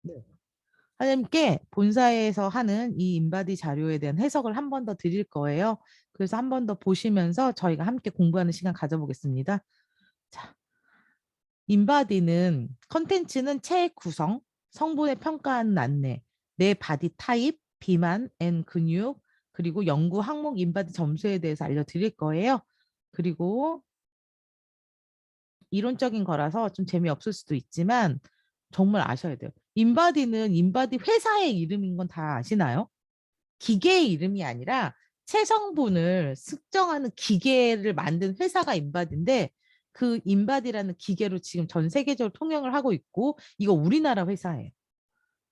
네. 사장님께 본사에서 하는 이 인바디 자료에 대한 해석을 한 번 더 드릴 거예요. 그래서 한 번 더 보시면서 저희가 함께 공부하는 시간 가져보겠습니다. 자, 인바디는 컨텐츠는 체액 구성, 성분의 평가하는 안내, 내 바디 타입, 비만, N 근육, 그리고 연구 항목 인바디 점수에 대해서 알려드릴 거예요. 그리고 이론적인 거라서 좀 재미없을 수도 있지만 정말 아셔야 돼요. 인바디는 인바디 회사의 이름인 건 다 아시나요? 기계의 이름이 아니라 체성분을 측정하는 기계를 만든 회사가 인바디인데 그 인바디라는 기계로 지금 전 세계적으로 통용을 하고 있고 이거 우리나라 회사예요.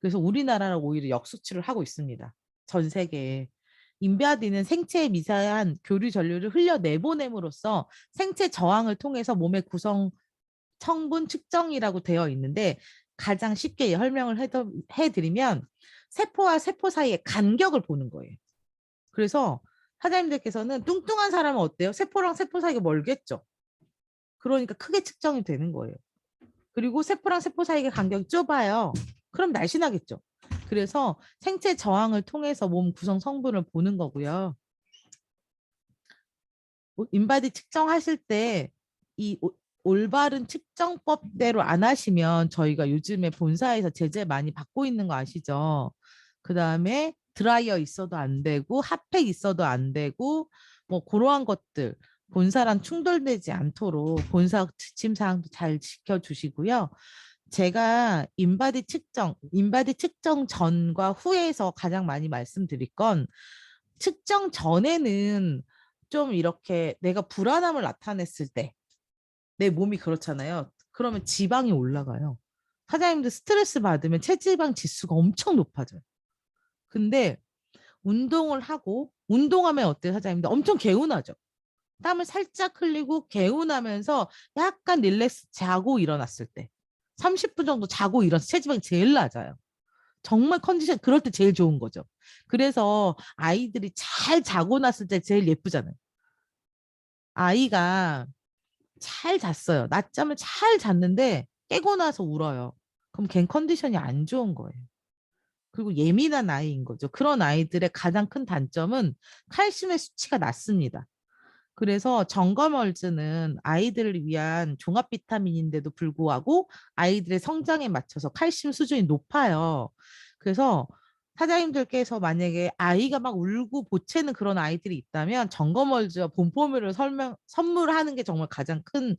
그래서 우리나라랑 오히려 역수출을 하고 있습니다. 전 세계에. 인바디는 생체의 미세한 교류 전류를 흘려 내보냄으로써 생체 저항을 통해서 몸의 구성 성분 측정이라고 되어 있는데 가장 쉽게 설명을 해드리면 세포와 세포 사이의 간격을 보는 거예요. 그래서 사장님들께서는 뚱뚱한 사람은 어때요? 세포랑 세포 사이가 멀겠죠. 그러니까 크게 측정이 되는 거예요. 그리고 세포랑 세포 사이의 간격이 좁아요. 그럼 날씬하겠죠. 그래서 생체 저항을 통해서 몸 구성 성분을 보는 거고요. 인바디 측정하실 때 이 올바른 측정법대로 안 하시면 저희가 요즘에 본사에서 제재 많이 받고 있는 거 아시죠? 그 다음에 드라이어 있어도 안 되고 핫팩 있어도 안 되고 뭐 그러한 것들 본사랑 충돌되지 않도록 본사 지침 사항도 잘 지켜주시고요. 제가 인바디 측정 전과 후에서 가장 많이 말씀드릴 건 측정 전에는 좀 이렇게 내가 불안함을 나타냈을 때 내 몸이 그렇잖아요. 그러면 지방이 올라가요. 사장님들 스트레스 받으면 체지방 지수가 엄청 높아져요. 근데 운동을 하고 운동하면 어때요, 사장님들? 엄청 개운하죠. 땀을 살짝 흘리고 개운하면서 약간 릴렉스 자고 일어났을 때 30분 정도 자고 일어나서 체지방이 제일 낮아요. 정말 컨디션 그럴 때 제일 좋은 거죠. 그래서 아이들이 잘 자고 났을 때 제일 예쁘잖아요. 아이가 잘 잤어요. 낮잠을 잘 잤는데 깨고 나서 울어요. 그럼 걘 컨디션이 안 좋은 거예요. 그리고 예민한 아이인 거죠. 그런 아이들의 가장 큰 단점은 칼슘의 수치가 낮습니다. 그래서 정검얼즈는 아이들을 위한 종합 비타민인데도 불구하고 아이들의 성장에 맞춰서 칼슘 수준이 높아요. 그래서 사장님들께서 만약에 아이가 막 울고 보채는 그런 아이들이 있다면 정검얼즈와 본포뮤를 선물하는 게 정말 가장 큰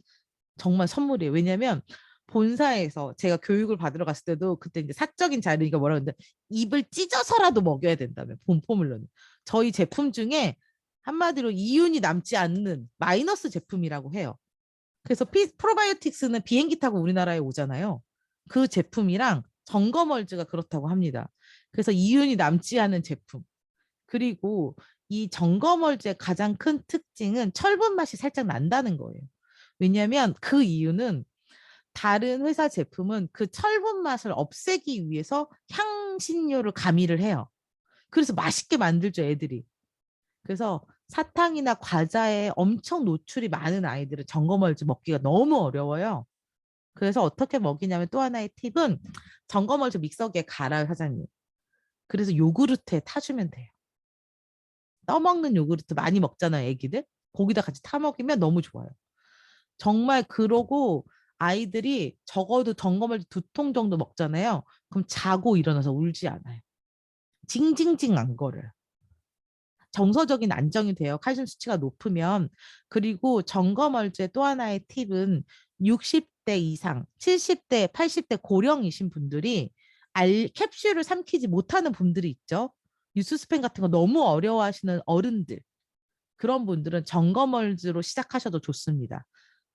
정말 선물이에요. 왜냐면 본사에서 제가 교육을 받으러 갔을 때도 그때 이제 사적인 자리가 뭐라 그러는데 입을 찢어서라도 먹여야 된다며 본포뮬러는 저희 제품 중에 한마디로 이윤이 남지 않는 마이너스 제품이라고 해요. 그래서 프로바이오틱스는 비행기 타고 우리나라에 오잖아요. 그 제품이랑 정거멀즈가 그렇다고 합니다. 그래서 이윤이 남지 않은 제품. 그리고 이 정거멀즈의 가장 큰 특징은 철분 맛이 살짝 난다는 거예요. 왜냐하면 그 이유는 다른 회사 제품은 그 철분 맛을 없애기 위해서 향신료를 가미를 해요. 그래서 맛있게 만들죠, 애들이. 그래서 사탕이나 과자에 엄청 노출이 많은 아이들은 정거멀즈 먹기가 너무 어려워요. 그래서 어떻게 먹이냐면 또 하나의 팁은 정거멀즈 믹서기에 갈아요, 사장님. 그래서 요구르트에 타주면 돼요. 떠먹는 요구르트 많이 먹잖아요, 애기들. 거기다 같이 타 먹이면 너무 좋아요. 정말 그러고 아이들이 적어도 점검을 두 통 정도 먹잖아요. 그럼 자고 일어나서 울지 않아요. 징징징 안 거려요. 정서적인 안정이 돼요. 칼슘 수치가 높으면. 그리고 점검월제 또 하나의 팁은 60대 이상, 70대, 80대 고령이신 분들이 캡슐을 삼키지 못하는 분들이 있죠. 뉴스 스팸 같은 거 너무 어려워하시는 어른들. 그런 분들은 정거멀즈로 시작하셔도 좋습니다.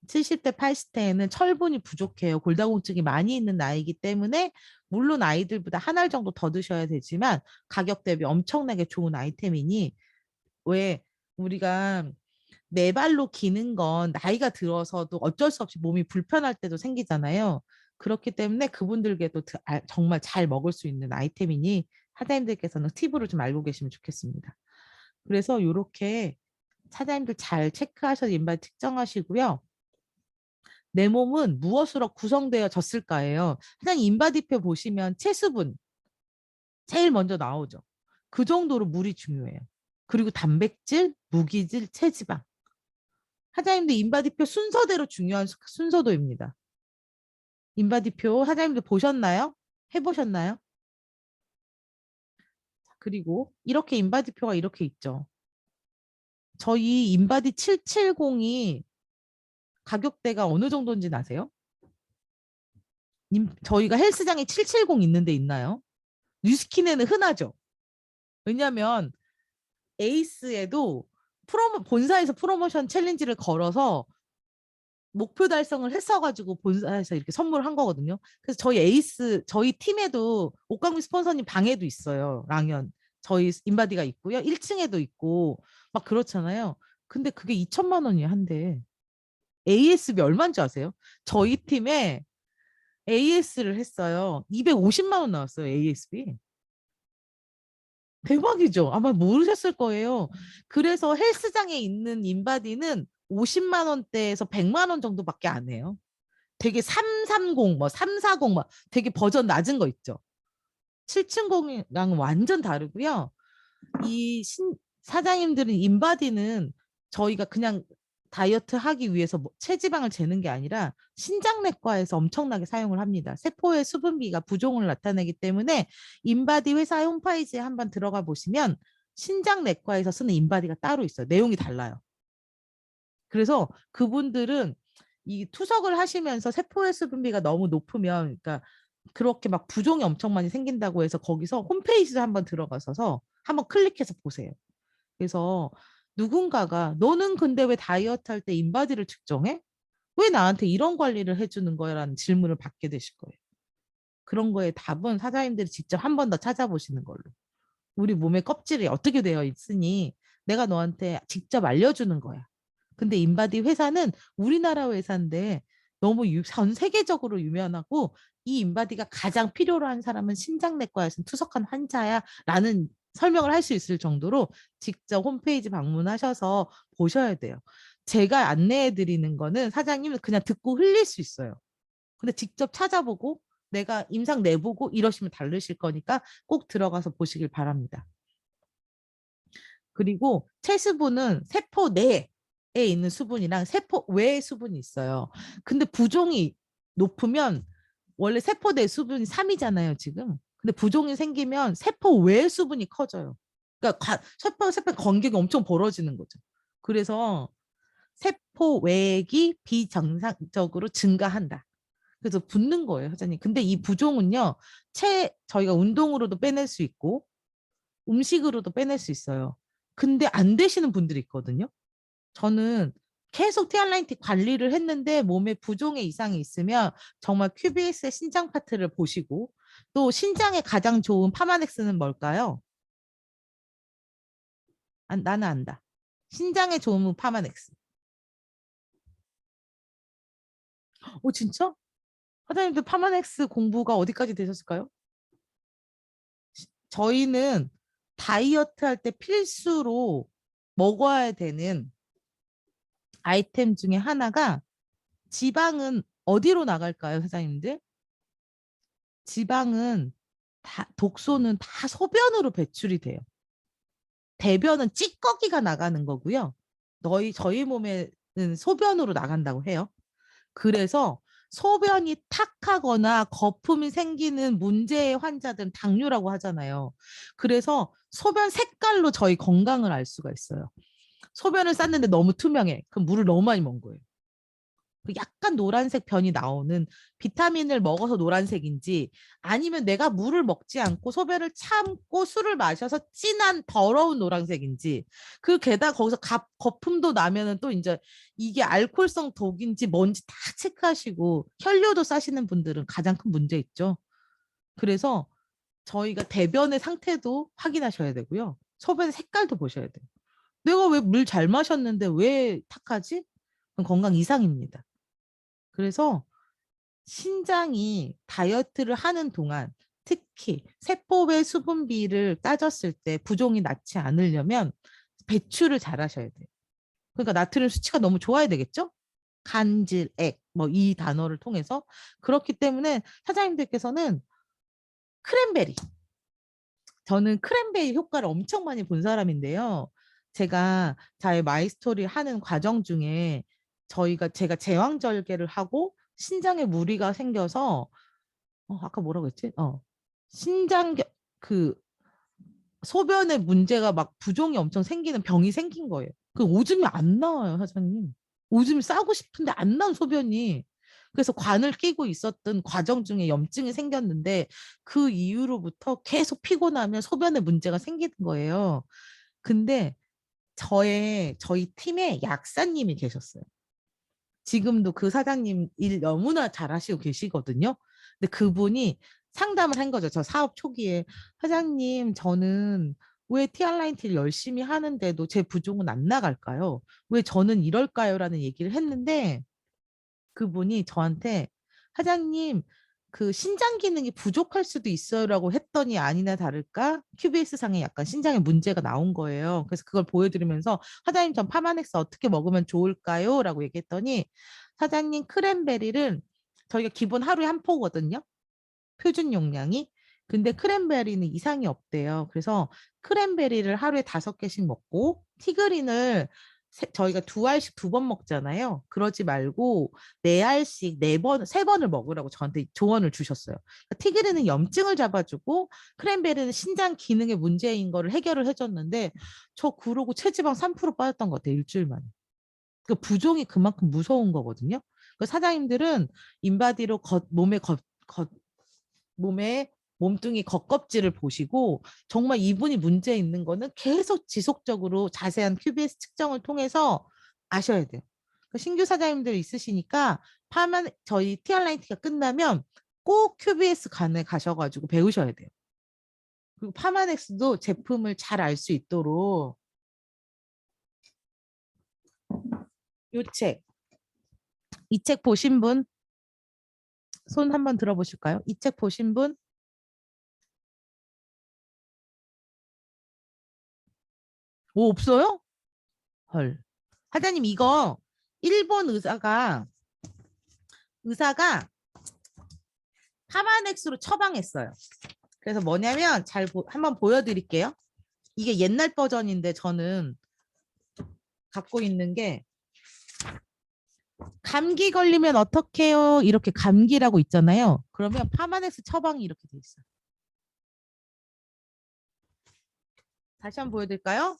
70대, 80대에는 철분이 부족해요. 골다공증이 많이 있는 나이이기 때문에 물론 아이들보다 한 알 정도 더 드셔야 되지만 가격 대비 엄청나게 좋은 아이템이니 왜 우리가 네 발로 기는 건 나이가 들어서도 어쩔 수 없이 몸이 불편할 때도 생기잖아요. 그렇기 때문에 그분들께도 정말 잘 먹을 수 있는 아이템이니 사장님들께서는 팁으로 좀 알고 계시면 좋겠습니다. 그래서 이렇게 사장님들 잘 체크하셔서 인바디 측정하시고요. 내 몸은 무엇으로 구성되어졌을까예요. 사장님 인바디표 보시면 체수분 제일 먼저 나오죠. 그 정도로 물이 중요해요. 그리고 단백질, 무기질, 체지방. 사장님도 인바디표 순서대로 중요한 순서도입니다. 인바디표 사장님도 보셨나요? 해보셨나요? 그리고 이렇게 인바디표가 이렇게 있죠. 저희 인바디 770이 가격대가 어느 정도인지 아세요? 저희가 헬스장에 770 있는 데 있나요? 뉴스킨에는 흔하죠. 왜냐하면 에이스에도 본사에서 프로모션 챌린지를 걸어서 목표 달성을 했어가지고 본사에서 이렇게 선물을 한 거거든요. 그래서 저희 에이스, 저희 팀에도 옥강미 스폰서님 방에도 있어요. 랑연. 저희 인바디가 있고요. 1층에도 있고 막 그렇잖아요. 근데 그게 2천만 원이에요, 한 대. ASB 얼마인지 아세요? 저희 팀에 AS를 했어요. 250만 원 나왔어요, ASB. 대박이죠. 아마 모르셨을 거예요. 그래서 헬스장에 있는 인바디는 50만 원대에서 100만 원 정도밖에 안 해요. 되게 330, 뭐 340, 막 되게 버전 낮은 거 있죠. 770이랑 완전 다르고요. 사장님들은 인바디는 저희가 그냥 다이어트 하기 위해서 체지방을 재는 게 아니라 신장내과에서 엄청나게 사용을 합니다. 세포의 수분비가 부종을 나타내기 때문에 인바디 회사 홈페이지에 한번 들어가 보시면 신장내과에서 쓰는 인바디가 따로 있어요. 내용이 달라요. 그래서 그분들은 이 투석을 하시면서 세포의 수분비가 너무 높으면, 그러니까 그렇게 막 부종이 엄청 많이 생긴다고 해서 거기서 홈페이지에 한번 들어가서 한번 클릭해서 보세요. 그래서 누군가가 너는 근데 왜 다이어트 할 때 인바디를 측정해? 왜 나한테 이런 관리를 해주는 거야? 라는 질문을 받게 되실 거예요. 그런 거에 답은 사장님들이 직접 한 번 더 찾아보시는 걸로. 우리 몸의 껍질이 어떻게 되어 있으니 내가 너한테 직접 알려주는 거야. 근데 인바디 회사는 우리나라 회사인데 너무 전 세계적으로 유명하고, 이 인바디가 가장 필요로 한 사람은 신장내과에서 투석한 환자야라는 설명을 할 수 있을 정도로 직접 홈페이지 방문하셔서 보셔야 돼요. 제가 안내해 드리는 거는 사장님은 그냥 듣고 흘릴 수 있어요. 근데 직접 찾아보고 내가 임상 내보고 이러시면 다르실 거니까 꼭 들어가서 보시길 바랍니다. 그리고 체수분은 세포 내에 있는 수분이랑 세포 외의 수분이 있어요. 근데 부종이 높으면, 원래 세포 내 수분이 3이잖아요, 지금. 근데 부종이 생기면 세포 외의 수분이 커져요. 그러니까 세포 간격이 엄청 벌어지는 거죠. 그래서 세포 외액이 비정상적으로 증가한다. 그래서 붓는 거예요, 사장님. 근데 이 부종은요, 저희가 운동으로도 빼낼 수 있고 음식으로도 빼낼 수 있어요. 근데 안 되시는 분들이 있거든요. 저는 계속 티알라인티 관리를 했는데 몸에 부종의 이상이 있으면 정말 큐비에스의 신장 파트를 보시고, 또 신장에 가장 좋은 파마넥스는 뭘까요? 나는 안다. 신장에 좋은 파마넥스. 진짜? 사장님들 파마넥스 공부가 어디까지 되셨을까요? 저희는 다이어트 할 때 필수로 먹어야 되는 아이템 중에 하나가, 지방은 어디로 나갈까요, 사장님들? 지방은 독소는 다 소변으로 배출이 돼요. 대변은 찌꺼기가 나가는 거고요. 저희 몸에는 소변으로 나간다고 해요. 그래서 소변이 탁하거나 거품이 생기는 문제의 환자들은 당뇨라고 하잖아요. 그래서 소변 색깔로 저희 건강을 알 수가 있어요. 소변을 쌌는데 너무 투명해. 그럼 물을 너무 많이 먹은 거예요. 약간 노란색 변이 나오는, 비타민을 먹어서 노란색인지, 아니면 내가 물을 먹지 않고 소변을 참고 술을 마셔서 진한 더러운 노란색인지, 그 게다가 거기서 거품도 나면은 또 이제 이게 알코올성 독인지 뭔지 다 체크하시고, 혈뇨도 싸시는 분들은 가장 큰 문제 있죠. 그래서 저희가 대변의 상태도 확인하셔야 되고요. 소변의 색깔도 보셔야 돼요. 내가 왜 물 잘 마셨는데 왜 탁하지? 그건 건강 이상입니다. 그래서 신장이 다이어트를 하는 동안, 특히 세포의 수분비를 따졌을 때 부종이 낮지 않으려면 배출을 잘 하셔야 돼요. 그러니까 나트륨 수치가 너무 좋아야 되겠죠? 간질, 액. 뭐 이 단어를 통해서. 그렇기 때문에 사장님들께서는 크랜베리, 저는 크랜베리 효과를 엄청 많이 본 사람인데요. 제가 자의 마이스토리 하는 과정 중에 제가 제왕절개를 하고 신장에 무리가 생겨서 아까 뭐라고 했지? 신장 그 소변에 문제가 막 부종이 엄청 생기는 병이 생긴 거예요. 그 오줌이 안 나와요, 사장님. 오줌이 싸고 싶은데 안 나온 소변이. 그래서 관을 끼고 있었던 과정 중에 염증이 생겼는데 그 이후로부터 계속 피곤하면 소변에 문제가 생기는 거예요. 근데 저희 팀에 약사님이 계셨어요. 지금도 그 사장님 일 너무나 잘하시고 계시거든요. 근데 그분이 상담을 한 거죠. 저 사업 초기에. 사장님, 저는 왜 티알라인티를 열심히 하는데도 제 부종은 안 나갈까요? 왜 저는 이럴까요? 라는 얘기를 했는데 그분이 저한테 사장님, 그 신장 기능이 부족할 수도 있어요라고 했더니 아니나 다를까 QBS 상에 약간 신장에 문제가 나온 거예요. 그래서 그걸 보여드리면서 사장님 전 파마넥스 어떻게 먹으면 좋을까요? 라고 얘기했더니 사장님 크랜베리를 저희가 기본 하루에 한 포거든요. 표준 용량이. 근데 크랜베리는 이상이 없대요. 그래서 크랜베리를 하루에 5개씩 먹고 티그린을 저희가 2알씩 2번 먹잖아요. 그러지 말고 4알씩 4번, 3번을 먹으라고 저한테 조언을 주셨어요. 그러니까 티그린은 염증을 잡아주고 크랜베리는 신장 기능의 문제인 거를 해결을 해줬는데 저 그러고 체지방 3% 빠졌던 것 같아요. 일주일 만에. 그 부종이 그만큼 무서운 거거든요. 그 사장님들은 인바디로 몸에 몸뚱이 겉껍질을 보시고 정말 이분이 문제 있는 거는 계속 지속적으로 자세한 QBS 측정을 통해서 아셔야 돼요. 그 신규 사장님들 있으시니까 저희 티알라인티가 끝나면 꼭 QBS 간에 가셔가지고 배우셔야 돼요. 그리고 파마넥스도 제품을 잘 알 수 있도록 이 책 보신 분 손 한번 들어보실까요? 이 책 보신 분? 오, 없어요? 헐. 사장님 이거 일본 의사가 파마넥스로 처방했어요. 그래서 뭐냐면 한번 보여드릴게요. 이게 옛날 버전인데 저는 갖고 있는 게 감기 걸리면 어떡해요? 이렇게 감기라고 있잖아요. 그러면 파마넥스 처방이 이렇게 돼 있어요. 다시 한번 보여드릴까요?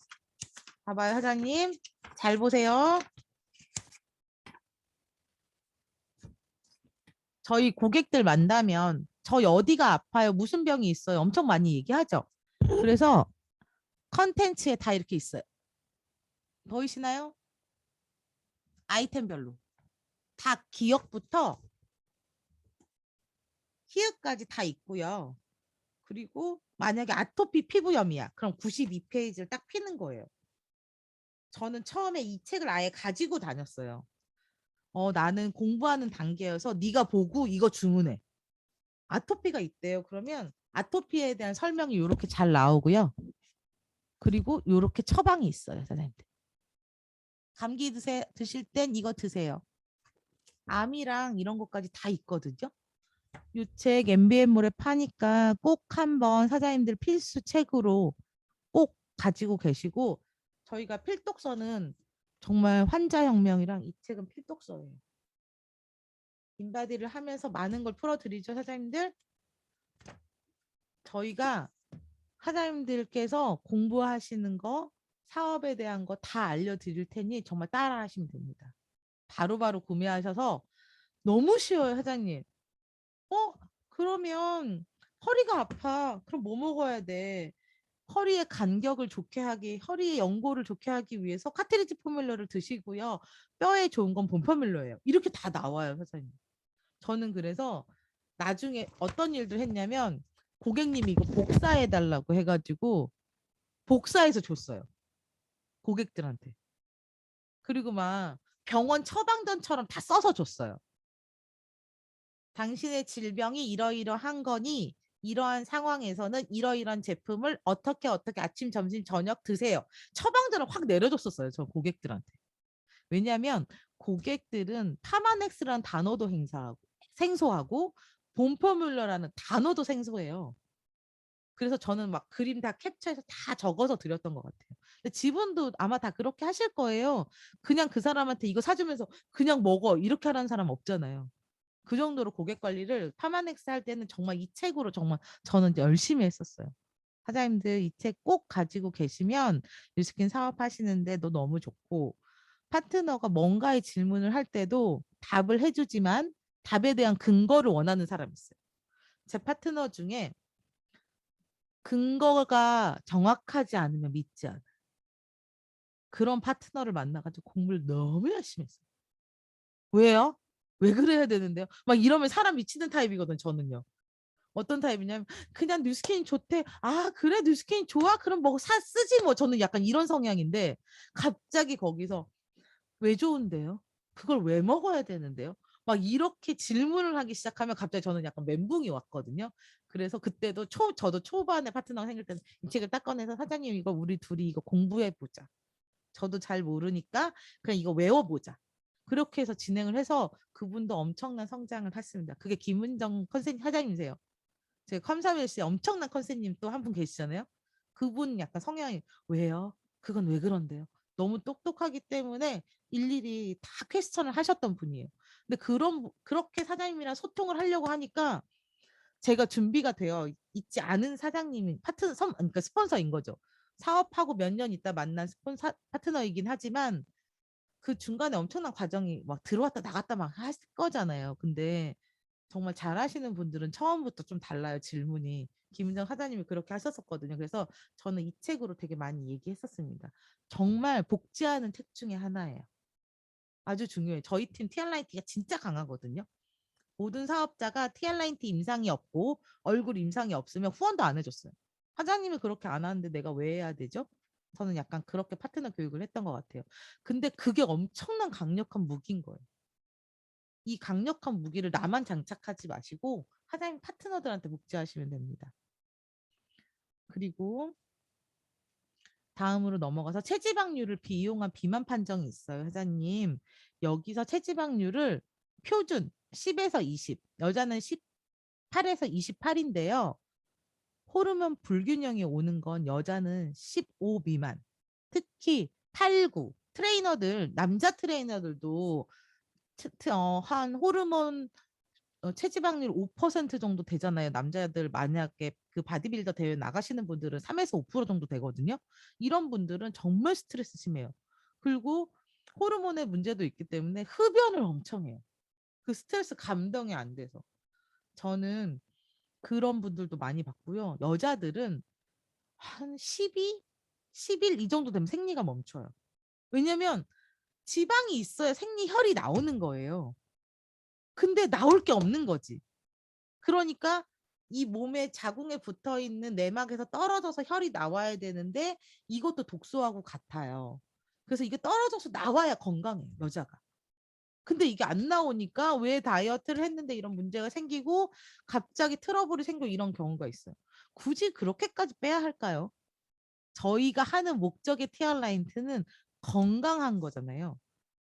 봐봐요, 사장님. 잘 보세요. 저희 고객들 만나면 저희 어디가 아파요? 무슨 병이 있어요? 엄청 많이 얘기하죠. 그래서 컨텐츠에 다 이렇게 있어요. 보이시나요? 아이템별로. 다 기억부터 히읗까지 다 있고요. 그리고 만약에 아토피 피부염이야. 그럼 92페이지를 딱 피는 거예요. 저는 처음에 이 책을 아예 가지고 다녔어요. 나는 공부하는 단계여서 네가 보고 이거 주문해. 아토피가 있대요. 그러면 아토피에 대한 설명이 이렇게 잘 나오고요. 그리고 이렇게 처방이 있어요, 선생님들. 감기 드실 땐 이거 드세요. 암이랑 이런 것까지 다 있거든요. 이 책 MBM몰에 파니까 꼭 한번 사장님들 필수 책으로 꼭 가지고 계시고 저희가 필독서는 정말 환자혁명이랑 이 책은 필독서예요. 인바디를 하면서 많은 걸 풀어드리죠, 사장님들. 저희가 사장님들께서 공부하시는 거, 사업에 대한 거 다 알려드릴 테니 정말 따라 하시면 됩니다. 바로바로 구매하셔서 너무 쉬워요, 사장님. 어? 그러면 허리가 아파. 그럼 뭐 먹어야 돼? 허리의 간격을 좋게 하기, 허리의 연골을 좋게 하기 위해서 카트리지 포뮬러를 드시고요. 뼈에 좋은 건 본포뮬러예요. 이렇게 다 나와요, 사장님. 저는 그래서 나중에 어떤 일도 했냐면 고객님이 이거 복사해 달라고 해가지고 복사해서 줬어요. 고객들한테. 그리고 막 병원 처방전처럼 다 써서 줬어요. 당신의 질병이 이러이러한 거니 이러한 상황에서는 이러이러한 제품을 어떻게 아침, 점심, 저녁 드세요. 처방전을 확 내려줬었어요. 저 고객들한테. 왜냐하면 고객들은 파마넥스라는 단어도 생소하고 봄포뮬러라는 단어도 생소해요. 그래서 저는 막 그림 다 캡처해서 다 적어서 드렸던 것 같아요. 근데 지분도 아마 다 그렇게 하실 거예요. 그냥 그 사람한테 이거 사주면서 그냥 먹어 이렇게 하라는 사람 없잖아요. 그 정도로 고객 관리를 파마넥스 할 때는 정말 이 책으로 정말 저는 열심히 했었어요. 사장님들 이 책 꼭 가지고 계시면 뉴스킨 사업하시는데 도 너무 좋고, 파트너가 뭔가의 질문을 할 때도 답을 해주지만 답에 대한 근거를 원하는 사람이 있어요. 제 파트너 중에 근거가 정확하지 않으면 믿지 않아요. 그런 파트너를 만나가지고 공부를 너무 열심히 했어요. 왜요? 왜 그래야 되는데요? 막 이러면 사람 미치는 타입이거든, 저는요. 어떤 타입이냐면 그냥 뉴스킨 좋대. 아, 그래 뉴스킨 좋아? 그럼 뭐 쓰지 뭐. 저는 약간 이런 성향인데 갑자기 거기서 왜 좋은데요? 그걸 왜 먹어야 되는데요? 막 이렇게 질문을 하기 시작하면 갑자기 저는 약간 멘붕이 왔거든요. 그래서 그때도 저도 초반에 파트너가 생길 때는 이 책을 딱 꺼내서 사장님 이거 우리 둘이 이거 공부해 보자. 저도 잘 모르니까 그냥 이거 외워보자. 그렇게 해서 진행을 해서 그분도 엄청난 성장을 했습니다. 그게 김은정 컨셉 사장님이세요. 제 컴사멜 씨 엄청난 컨셉님 또 한 분 계시잖아요. 그분 약간 성향이 왜요? 그건 왜 그런데요? 너무 똑똑하기 때문에 일일이 다 퀘스천을 하셨던 분이에요. 근데 그렇게 사장님이랑 소통을 하려고 하니까 제가 준비가 되어 있지 않은 사장님이 그러니까 스폰서인 거죠. 사업하고 몇 년 있다 만난 파트너이긴 하지만 그 중간에 엄청난 과정이 막 들어왔다 나갔다 막 할 거잖아요. 근데 정말 잘하시는 분들은 처음부터 좀 달라요, 질문이. 김은정 사장님이 그렇게 하셨었거든요. 그래서 저는 이 책으로 되게 많이 얘기했었습니다. 정말 복지하는 책 중에 하나예요. 아주 중요해요. 저희 팀 TR라이트가 진짜 강하거든요. 모든 사업자가 TR라이트 임상이 없고 얼굴 임상이 없으면 후원도 안 해줬어요. 사장님이 그렇게 안 하는데 내가 왜 해야 되죠? 저는 약간 그렇게 파트너 교육을 했던 것 같아요. 근데 그게 엄청난 강력한 무기인 거예요. 이 강력한 무기를 나만 장착하지 마시고 사장님 파트너들한테 복제하시면 됩니다. 그리고 다음으로 넘어가서 체지방률을 비이용한 비만 판정이 있어요, 사장님. 여기서 체지방률을 표준 10에서 20, 여자는 18에서 28인데요. 호르몬 불균형이 오는 건 여자는 15 미만. 특히 8, 9 트레이너들, 남자 트레이너들도 한 호르몬 체지방률 5% 정도 되잖아요. 남자들 만약에 그 바디빌더 대회 나가시는 분들은 3에서 5% 정도 되거든요. 이런 분들은 정말 스트레스 심해요. 그리고 호르몬의 문제도 있기 때문에 흡연을 엄청 해요. 그 스트레스 감당이 안 돼서. 저는 그런 분들도 많이 봤고요. 여자들은 한 12, 11 이 정도 되면 생리가 멈춰요. 왜냐면 지방이 있어야 생리혈이 나오는 거예요. 근데 나올 게 없는 거지. 그러니까 이 몸에 자궁에 붙어 있는 내막에서 떨어져서 혈이 나와야 되는데 이것도 독소하고 같아요. 그래서 이게 떨어져서 나와야 건강해, 여자가. 근데 이게 안 나오니까 왜 다이어트를 했는데 이런 문제가 생기고 갑자기 트러블이 생기고 이런 경우가 있어요. 굳이 그렇게까지 빼야 할까요? 저희가 하는 목적의 티얼라인트는 건강한 거잖아요.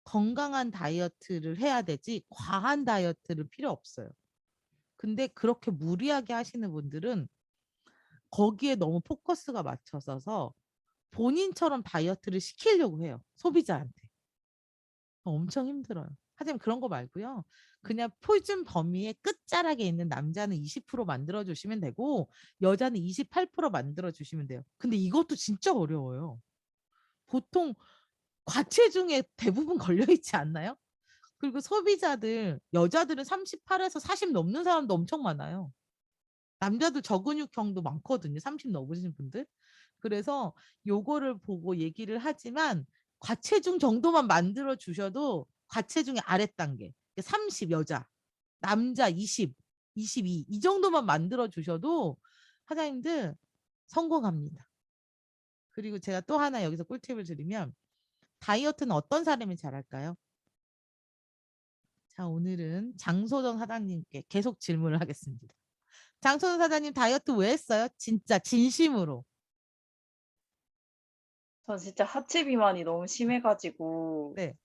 건강한 다이어트를 해야 되지 과한 다이어트를 필요 없어요. 근데 그렇게 무리하게 하시는 분들은 거기에 너무 포커스가 맞춰져서 본인처럼 다이어트를 시키려고 해요. 소비자한테. 엄청 힘들어요. 하지만 그런 거 말고요. 그냥 표준 범위의 끝자락에 있는 남자는 20% 만들어주시면 되고 여자는 28% 만들어주시면 돼요. 근데 이것도 진짜 어려워요. 보통 과체중에 대부분 걸려있지 않나요? 그리고 소비자들, 여자들은 38에서 40 넘는 사람도 엄청 많아요. 남자도 저근육형도 많거든요. 30 넘으신 분들. 그래서 요거를 보고 얘기를 하지만 과체중 정도만 만들어 주셔도 과체중의 아랫 단계 30 여자, 남자 20, 22 이 정도만 만들어 주셔도 사장님들 성공합니다. 그리고 제가 또 하나 여기서 꿀팁을 드리면 다이어트는 어떤 사람이 잘할까요? 자, 오늘은 장소정 사장님께 계속 질문을 하겠습니다. 장소정 사장님 다이어트 왜 했어요? 진짜 진심으로. 전 진짜 하체 비만이 너무 심해 가지고 네.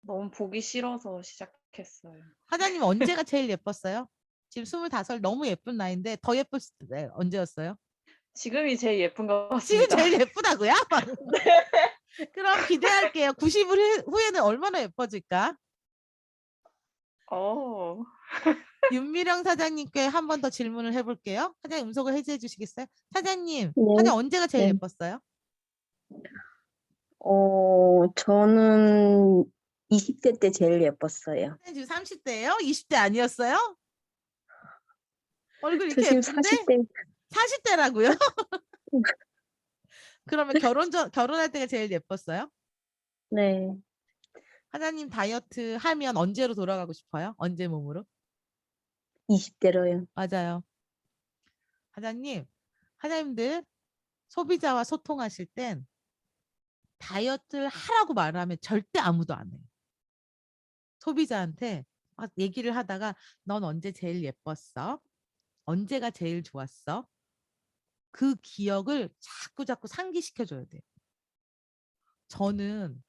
너무 보기 싫어서 시작했어요. 사장님 언제가 제일 예뻤어요? 지금 25 너무 예쁜 나이인데 더 예뻤을 때 언제였어요? 지금이 제일 예쁜 것 지금 같습니다. 제일 예쁘다고요? 네. 그럼 기대할게요. 90을 후에는 얼마나 예뻐질까? 어. 윤미령 사장님께 한 번 더 질문을 해볼게요. 사장님 음성을 해제해 주시겠어요? 사장님, 네, 사장님 언제가 제일 네. 예뻤어요? 저는 20대 때 제일 예뻤어요. 사장님 지금 30대예요? 20대 아니었어요? 얼굴 저 이렇게 지금 예쁜데? 40대, 40대라고요? 그러면 결혼할 때가 제일 예뻤어요? 네, 사장님 다이어트 하면 언제로 돌아가고 싶어요? 언제 몸으로? 20대로요. 맞아요. 사장님, 사장님들 소비자와 소통하실 땐 다이어트를 하라고 말하면 절대 아무도 안 해요. 소비자한테 막 얘기를 하다가 넌 언제 제일 예뻤어? 언제가 제일 좋았어? 그 기억을 자꾸 상기시켜줘야 돼요. 저는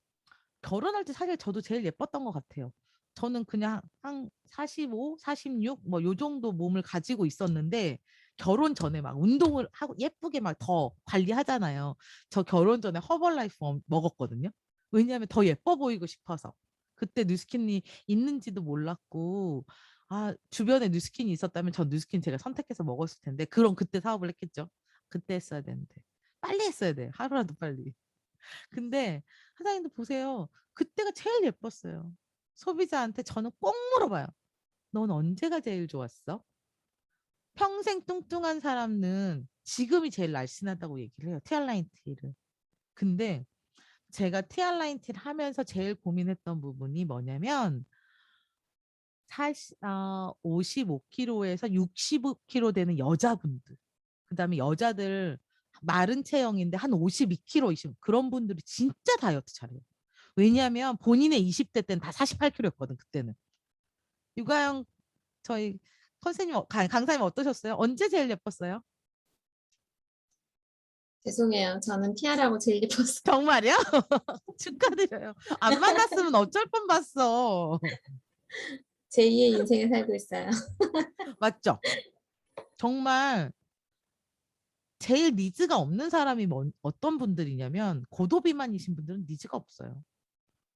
결혼할 때 사실 저도 제일 예뻤던 것 같아요. 저는 그냥 한 45, 46, 뭐 요 정도 몸을 가지고 있었는데 결혼 전에 막 운동을 하고 예쁘게 막 더 관리하잖아요. 저 결혼 전에 허벌라이프 먹었거든요. 왜냐하면 더 예뻐 보이고 싶어서. 그때 뉴스킨이 있는지도 몰랐고 주변에 뉴스킨이 있었다면 전 뉴스킨 제가 선택해서 먹었을 텐데 그럼 그때 사업을 했겠죠. 그때 했어야 되는데 빨리 했어야 돼요. 하루라도 빨리. 근데 사장님도 보세요. 그때가 제일 예뻤어요. 소비자한테 저는 꼭 물어봐요. 넌 언제가 제일 좋았어? 평생 뚱뚱한 사람은 지금이 제일 날씬하다고 얘기를 해요. 티알라인 티를. 근데 제가 티알라인 티를 하면서 제일 고민했던 부분이 뭐냐면 55kg에서 65kg 되는 여자분들. 그다음에 여자들 마른 체형인데 한 52kg이신 그런 분들이 진짜 다이어트 잘해요. 왜냐하면 본인의 20대 때는 다 48kg였거든 그때는. 유가영 저희 선생님 강사님 어떠셨어요? 언제 제일 예뻤어요? 죄송해요. 저는 티아라고 제일 예뻤어요. 정말이요? 축하드려요. 안 만났으면 어쩔 뻔 봤어. 제2의 인생을 살고 있어요. 맞죠? 정말 제일 니즈가 없는 사람이 어떤 분들이냐면 고도비만이신 분들은 니즈가 없어요.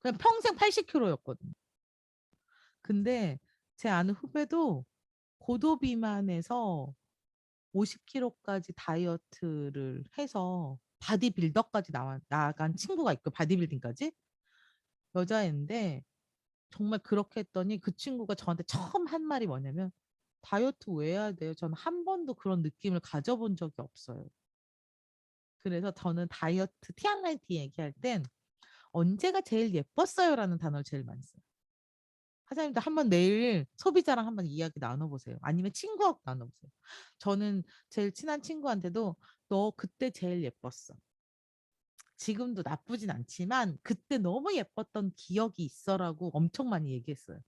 그냥 평생 80kg였거든요. 근데 제 아는 후배도 고도비만에서 50kg까지 다이어트를 해서 바디빌더까지 나간 친구가 있고 바디빌딩까지 여자인데 정말 그렇게 했더니 그 친구가 저한테 처음 한 말이 뭐냐면 다이어트 왜 해야 돼요? 저는 한 번도 그런 느낌을 가져본 적이 없어요. 그래서 저는 다이어트 티알라이티 얘기할 땐 언제가 제일 예뻤어요라는 단어를 제일 많이 써요. 사장님도 한번 내일 소비자랑 한번 이야기 나눠보세요. 아니면 친구하고 나눠보세요. 저는 제일 친한 친구한테도 너 그때 제일 예뻤어. 지금도 나쁘진 않지만 그때 너무 예뻤던 기억이 있어라고 엄청 많이 얘기했어요.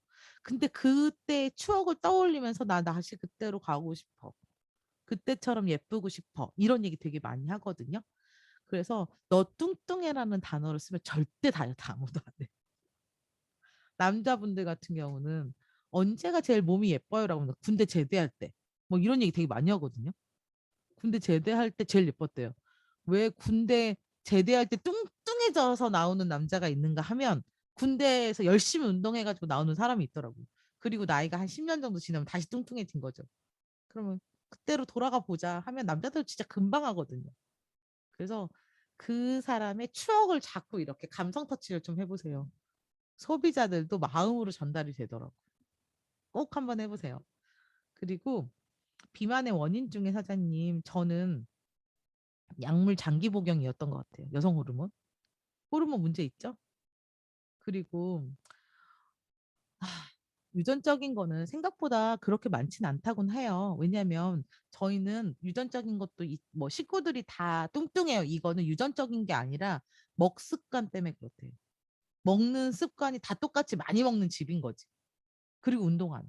근데 그때 추억을 떠올리면서 나 다시 그때로 가고 싶어. 그때처럼 예쁘고 싶어. 이런 얘기 되게 많이 하거든요. 그래서 너 뚱뚱해라는 단어를 쓰면 절대 다이어트 아무도 안 해. 남자분들 같은 경우는 언제가 제일 몸이 예뻐요라고 하면 군대 제대할 때. 뭐 이런 얘기 되게 많이 하거든요. 군대 제대할 때 제일 예뻤대요. 왜 군대 제대할 때 뚱뚱해져서 나오는 남자가 있는가 하면 군대에서 열심히 운동해가지고 나오는 사람이 있더라고요. 그리고 나이가 한 10년 정도 지나면 다시 뚱뚱해진 거죠. 그러면 그때로 돌아가 보자 하면 남자들 진짜 금방 하거든요. 그래서 그 사람의 추억을 자꾸 이렇게 감성 터치를 좀 해보세요. 소비자들도 마음으로 전달이 되더라고요. 꼭 한번 해보세요. 그리고 비만의 원인 중에 사장님, 저는 약물 장기 복용이었던 것 같아요. 여성 호르몬. 호르몬 문제 있죠? 그리고 아, 유전적인 거는 생각보다 그렇게 많지는 않다곤 해요. 왜냐하면 저희는 유전적인 것도 뭐 식구들이 다 뚱뚱해요. 이거는 유전적인 게 아니라 먹습관 때문에 그렇대요. 먹는 습관이 다 똑같이 많이 먹는 집인 거지. 그리고 운동 안 해.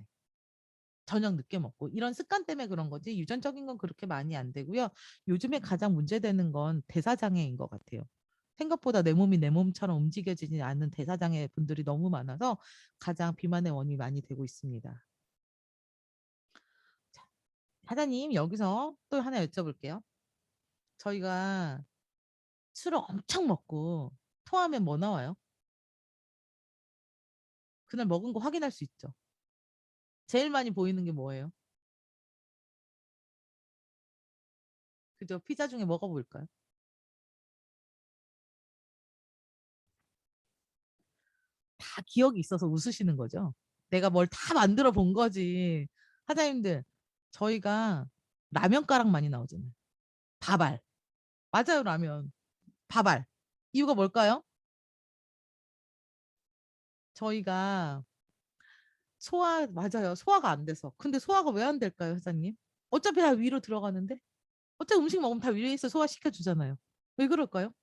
저녁 늦게 먹고 이런 습관 때문에 그런 거지 유전적인 건 그렇게 많이 안 되고요. 요즘에 가장 문제되는 건 대사장애인 것 같아요. 생각보다 내 몸이 내 몸처럼 움직여지지 않는 대사장애 분들이 너무 많아서 가장 비만의 원인이 많이 되고 있습니다. 자, 사장님 여기서 또 하나 여쭤볼게요. 저희가 술을 엄청 먹고 토하면 뭐 나와요? 그날 먹은 거 확인할 수 있죠. 제일 많이 보이는 게 뭐예요? 그죠? 피자 중에 뭐가 보일까요? 다 기억이 있어서 웃으시는 거죠. 내가 뭘 다 만들어 본 거지. 사장님들, 저희가 라면 가락 많이 나오잖아요. 밥알. 맞아요, 라면. 밥알. 이유가 뭘까요? 저희가 맞아요. 소화가 안 돼서. 근데 소화가 왜 안 될까요, 사장님? 어차피 다 위로 들어가는데? 어차피 음식 먹으면 다 위에서 소화시켜 주잖아요. 왜 그럴까요?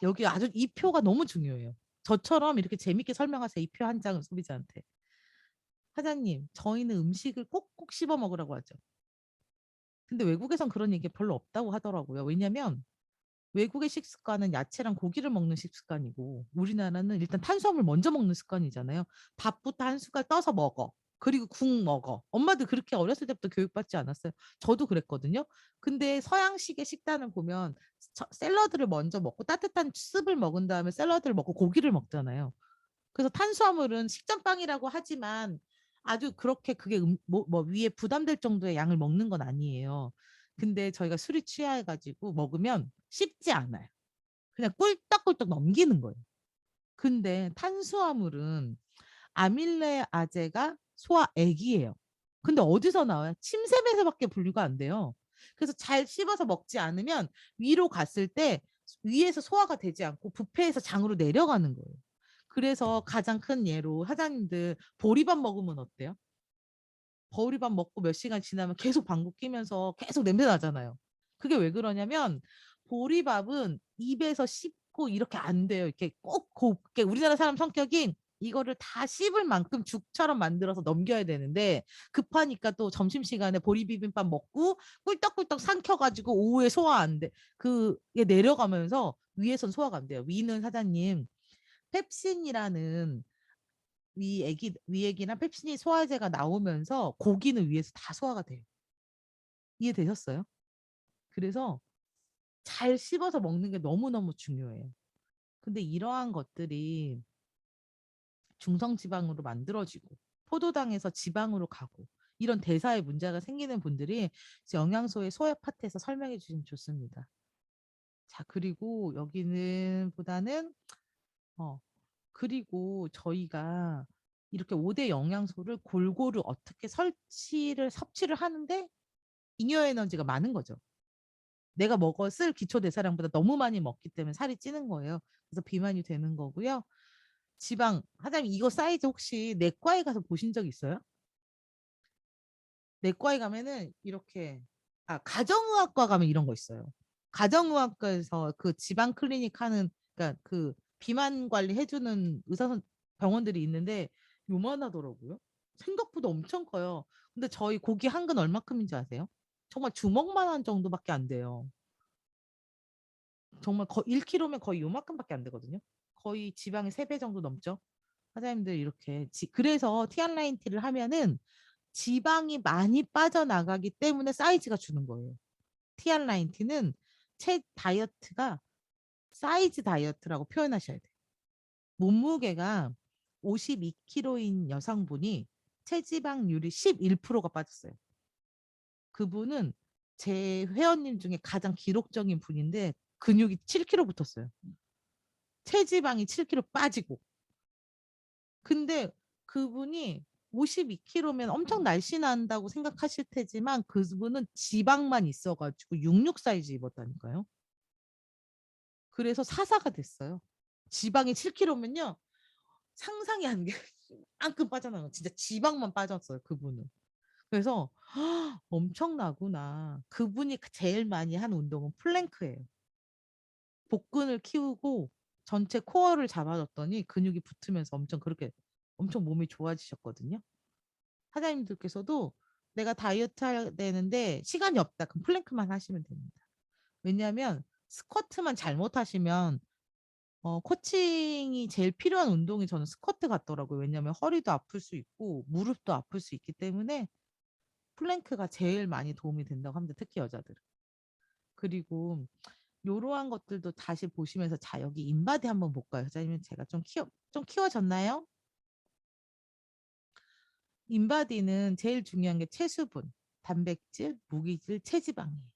여기 아주 이 표가 너무 중요해요. 저처럼 이렇게 재밌게 설명하세요. 이 표 한 장을 소비자한테. 사장님, 저희는 음식을 꼭꼭 씹어 먹으라고 하죠. 근데 외국에선 그런 얘기 별로 없다고 하더라고요. 왜냐면 외국의 식습관은 야채랑 고기를 먹는 식습관이고 우리나라는 일단 탄수화물 먼저 먹는 습관이잖아요. 밥부터 한 숟갈 떠서 먹어. 그리고 국 먹어. 엄마들 그렇게 어렸을 때부터 교육받지 않았어요. 저도 그랬거든요. 근데 서양식의 식단을 보면 샐러드를 먼저 먹고 따뜻한 습을 먹은 다음에 샐러드를 먹고 고기를 먹잖아요. 그래서 탄수화물은 식전빵이라고 하지만 아주 그렇게 그게 뭐 위에 부담될 정도의 양을 먹는 건 아니에요. 근데 저희가 술이 취해가지고 먹으면 씹지 않아요. 그냥 꿀떡꿀떡 넘기는 거예요. 근데 탄수화물은 아밀레아제가 소화액이에요. 근데 어디서 나와요? 침샘에서밖에 분류가 안 돼요. 그래서 잘 씹어서 먹지 않으면 위로 갔을 때 위에서 소화가 되지 않고 부패해서 장으로 내려가는 거예요. 그래서 가장 큰 예로 사장님들 보리밥 먹으면 어때요? 보리밥 먹고 몇 시간 지나면 계속 방구 끼면서 계속 냄새 나잖아요. 그게 왜 그러냐면 보리밥은 입에서 씹고 이렇게 안 돼요. 이렇게 꼭 곱게 우리나라 사람 성격이 이거를 다 씹을 만큼 죽처럼 만들어서 넘겨야 되는데 급하니까 또 점심시간에 보리비빔밥 먹고 꿀떡꿀떡 삼켜가지고 오후에 소화 안 돼. 그게 내려가면서 위에선 소화가 안 돼요. 위는 사장님 펩신이라는 위액이나 펩신이 소화제가 나오면서 고기는 위에서 다 소화가 돼요. 이해되셨어요? 그래서 잘 씹어서 먹는 게 너무너무 중요해요. 근데 이러한 것들이 중성지방으로 만들어지고 포도당에서 지방으로 가고 이런 대사에 문제가 생기는 분들이 영양소의 소외 파트에서 설명해 주시면 좋습니다. 자, 그리고 여기는 보다는 그리고 저희가 이렇게 5대 영양소를 골고루 어떻게 섭취를 하는데 잉여 에너지가 많은 거죠. 내가 먹었을 기초 대사량보다 너무 많이 먹기 때문에 살이 찌는 거예요. 그래서 비만이 되는 거고요. 지방, 사장님 이거 사이즈 혹시 내과에 가서 보신 적 있어요? 내과에 가면은 이렇게 가정의학과 가면 이런 거 있어요. 가정의학과에서 그 지방 클리닉 하는 그러니까 그 비만 관리 해주는 병원들이 있는데 요만하더라고요. 생각보다 엄청 커요. 근데 저희 고기 한 근 얼마큼인지 아세요? 정말 주먹만한 정도밖에 안 돼요. 정말 1kg면 거의 요만큼밖에 안 되거든요. 거의 지방의 3배 정도 넘죠. 사장님들 이렇게 그래서 티알라인티를 하면은 지방이 많이 빠져나가기 때문에 사이즈가 주는 거예요. TR90는 체 다이어트가 사이즈 다이어트라고 표현하셔야 돼요. 몸무게가 52kg인 여성분이 체지방률이 11%가 빠졌어요. 그분은 제 회원님 중에 가장 기록적인 분인데 근육이 7kg 붙었어요. 체지방이 7kg 빠지고. 근데 그분이 52kg면 엄청 날씬한다고 생각하실 테지만 그분은 지방만 있어가지고 66 사이즈 입었다니까요. 그래서 사사가 됐어요. 지방이 7kg면요. 상상이 안 돼. 안큼 빠져나가. 진짜 지방만 빠졌어요. 그분은. 그래서 엄청나구나. 그분이 제일 많이 한 운동은 플랭크예요. 복근을 키우고 전체 코어를 잡아줬더니 근육이 붙으면서 엄청 몸이 좋아지셨거든요. 사장님들께서도 내가 다이어트 해야 되는데 시간이 없다. 그럼 플랭크만 하시면 됩니다. 왜냐하면 스쿼트만 잘못하시면 코칭이 제일 필요한 운동이 저는 스쿼트 같더라고요. 왜냐하면 허리도 아플 수 있고 무릎도 아플 수 있기 때문에 플랭크가 제일 많이 도움이 된다고 합니다. 특히 여자들은. 그리고 이러한 것들도 다시 보시면서 자 여기 인바디 한번 볼까요? 여자님은 제가 좀 키워졌나요? 인바디는 제일 중요한 게 체수분, 단백질, 무기질, 체지방이에요.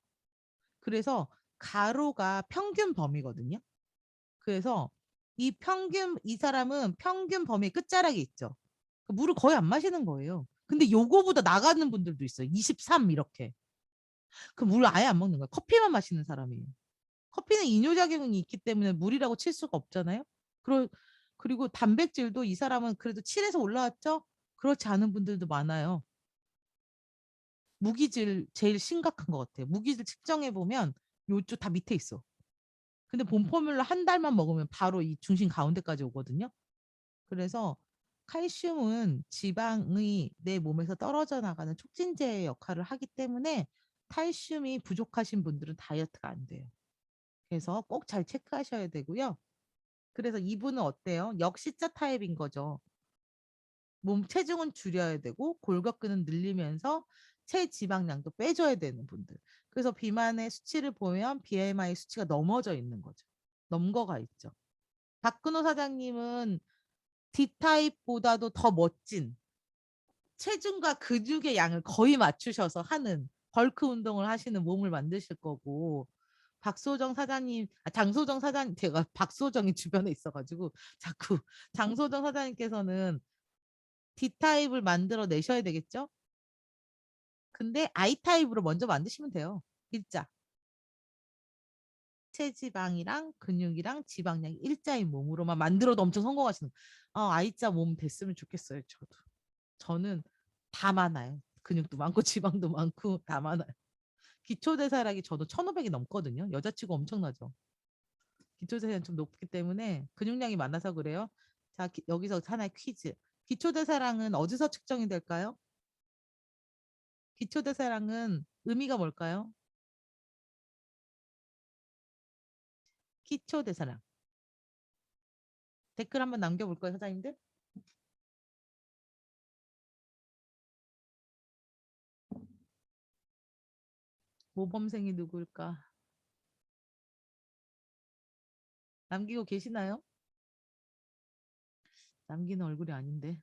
그래서 가로가 평균 범위거든요. 그래서 이 사람은 평균 범위 끝자락에 있죠. 물을 거의 안 마시는 거예요. 근데 요거보다 나가는 분들도 있어요. 23 이렇게. 그 물을 아예 안 먹는 거예요. 커피만 마시는 사람이에요. 커피는 이뇨작용이 있기 때문에 물이라고 칠 수가 없잖아요. 그리고 단백질도 이 사람은 그래도 7에서 올라왔죠? 그렇지 않은 분들도 많아요. 무기질 제일 심각한 것 같아요. 무기질 측정해 보면 요쪽 다 밑에 있어. 근데 봄포뮬러 한 달만 먹으면 바로 이 중심 가운데까지 오거든요. 그래서 칼슘은 지방이 내 몸에서 떨어져 나가는 촉진제 역할을 하기 때문에 칼슘이 부족하신 분들은 다이어트가 안 돼요. 그래서 꼭 잘 체크하셔야 되고요. 그래서 이분은 어때요? 역시자 타입인 거죠. 몸 체중은 줄여야 되고 골격근은 늘리면서 체지방량도 빼줘야 되는 분들. 그래서 비만의 수치를 보면 BMI 수치가 넘어져 있는 거죠. 넘거가 있죠. 박근호 사장님은 D타입보다도 더 멋진 체중과 근육의 양을 거의 맞추셔서 하는 벌크 운동을 하시는 몸을 만드실 거고 박소정 사장님, 장소정 사장님, 제가 박소정이 주변에 있어가지고 자꾸 장소정 사장님께서는 D타입을 만들어 내셔야 되겠죠? 근데 I타입으로 먼저 만드시면 돼요. 일자. 체지방이랑 근육이랑 지방량 일자인 몸으로만 만들어도 엄청 성공하시는 I자 몸 됐으면 좋겠어요. 저는 다 많아요. 근육도 많고 지방도 많고 다 많아요. 기초대사량이 저도 1,500이 넘거든요. 여자치고 엄청나죠. 기초대사량이 좀 높기 때문에 근육량이 많아서 그래요. 자, 여기서 하나의 퀴즈. 기초대사량은 어디서 측정이 될까요? 기초대사량은 의미가 뭘까요? 기초대사량. 댓글 한번 남겨볼까요, 사장님들? 모범생이 누구일까? 남기고 계시나요? 남기는 얼굴이 아닌데.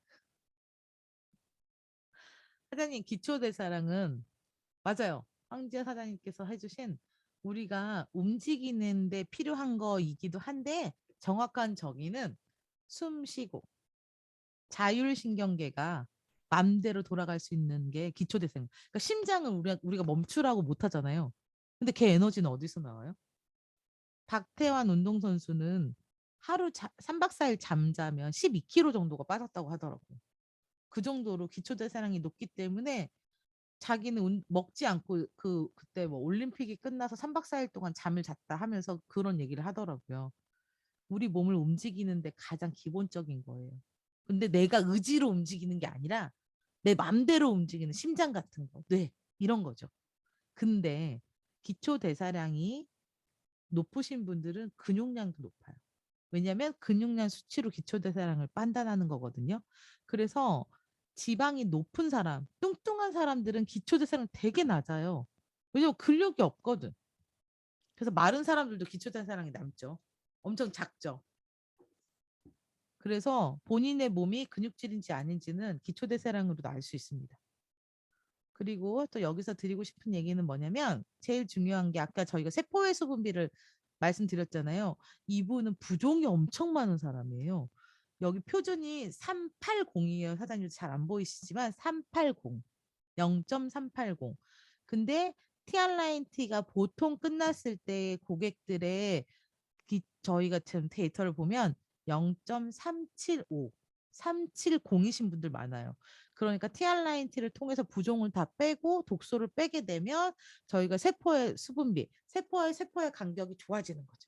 사장님, 기초대사량은 맞아요. 황지아 사장님께서 해주신 우리가 움직이는데 필요한 거이기도 한데 정확한 정의는 숨 쉬고 자율신경계가 맘대로 돌아갈 수 있는 게 기초대사량. 그러니까 심장을 우리가 멈추라고 못 하잖아요. 근데 걔 에너지는 어디서 나와요? 박태환 운동선수는 하루 3박 4일 잠자면 12kg 정도가 빠졌다고 하더라고요. 그 정도로 기초대사량이 높기 때문에 자기는 먹지 않고 그때 뭐 올림픽이 끝나서 3박 4일 동안 잠을 잤다 하면서 그런 얘기를 하더라고요. 우리 몸을 움직이는데 가장 기본적인 거예요. 근데 내가 의지로 움직이는 게 아니라 내 맘대로 움직이는 심장 같은 거, 뇌 이런 거죠. 근데 기초 대사량이 높으신 분들은 근육량도 높아요. 왜냐하면 근육량 수치로 기초 대사량을 판단하는 거거든요. 그래서 지방이 높은 사람, 뚱뚱한 사람들은 기초 대사량 되게 낮아요. 왜냐면 근력이 없거든. 그래서 마른 사람들도 기초 대사량이 남죠. 엄청 작죠. 그래서 본인의 몸이 근육질인지 아닌지는 기초 대사량으로도 알 수 있습니다. 그리고 또 여기서 드리고 싶은 얘기는 뭐냐면 제일 중요한 게 아까 저희가 세포회수 분비를 말씀드렸잖아요. 이분은 부종이 엄청 많은 사람이에요. 여기 표준이 380이에요. 사장님 잘 안 보이시지만 380, 0.380. 근데 티알라인티가 보통 끝났을 때 고객들의 저희가 지금 데이터를 보면 0.375, 370이신 분들 많아요. 그러니까 TR라인T를 통해서 부종을 다 빼고 독소를 빼게 되면 저희가 세포의 수분비, 세포의 간격이 좋아지는 거죠.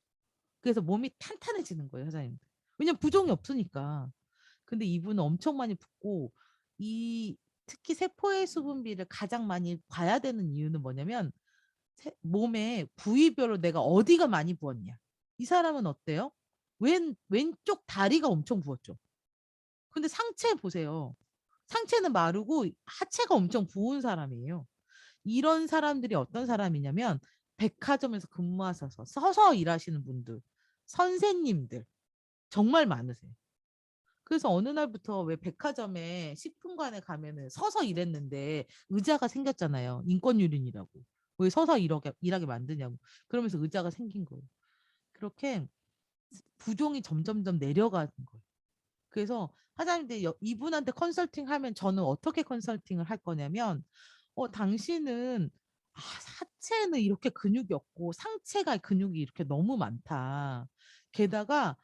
그래서 몸이 탄탄해지는 거예요, 사장님. 왜냐면 부종이 없으니까. 근데 이분은 엄청 많이 붓고 특히 세포의 수분비를 가장 많이 봐야 되는 이유는 뭐냐면 몸에 부위별로 내가 어디가 많이 부었냐. 이 사람은 어때요? 왼쪽 다리가 엄청 부었죠. 근데 상체 보세요. 상체는 마르고 하체가 엄청 부은 사람이에요. 이런 사람들이 어떤 사람이냐면 백화점에서 근무하셔서 서서 일하시는 분들, 선생님들 정말 많으세요. 그래서 어느 날부터 왜 백화점에 식품관에 가면은 서서 일했는데 의자가 생겼잖아요. 인권유린이라고. 왜 서서 일하게 만드냐고. 그러면서 의자가 생긴 거예요. 그렇게 부종이 점점점 내려가는 거예요. 그래서 사장님들 이분한테 컨설팅 하면 저는 어떻게 컨설팅을 할 거냐면 당신은 하체는 이렇게 근육이 없고 상체가 근육이 이렇게 너무 많다. 게다가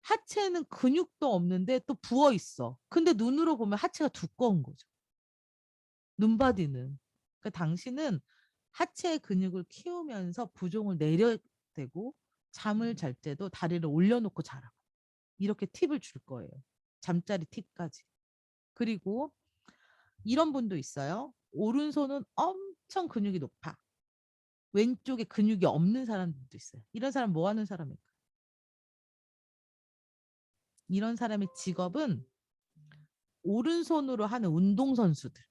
하체는 근육도 없는데 또 부어 있어. 근데 눈으로 보면 하체가 두꺼운 거죠. 눈바디는. 그러니까 당신은 하체의 근육을 키우면서 부종을 내려대고 잠을 잘 때도 다리를 올려놓고 자라. 이렇게 팁을 줄 거예요. 잠자리 팁까지. 그리고 이런 분도 있어요. 오른손은 엄청 근육이 높아. 왼쪽에 근육이 없는 사람들도 있어요. 이런 사람 뭐 하는 사람일까? 이런 사람의 직업은 오른손으로 하는 운동선수들,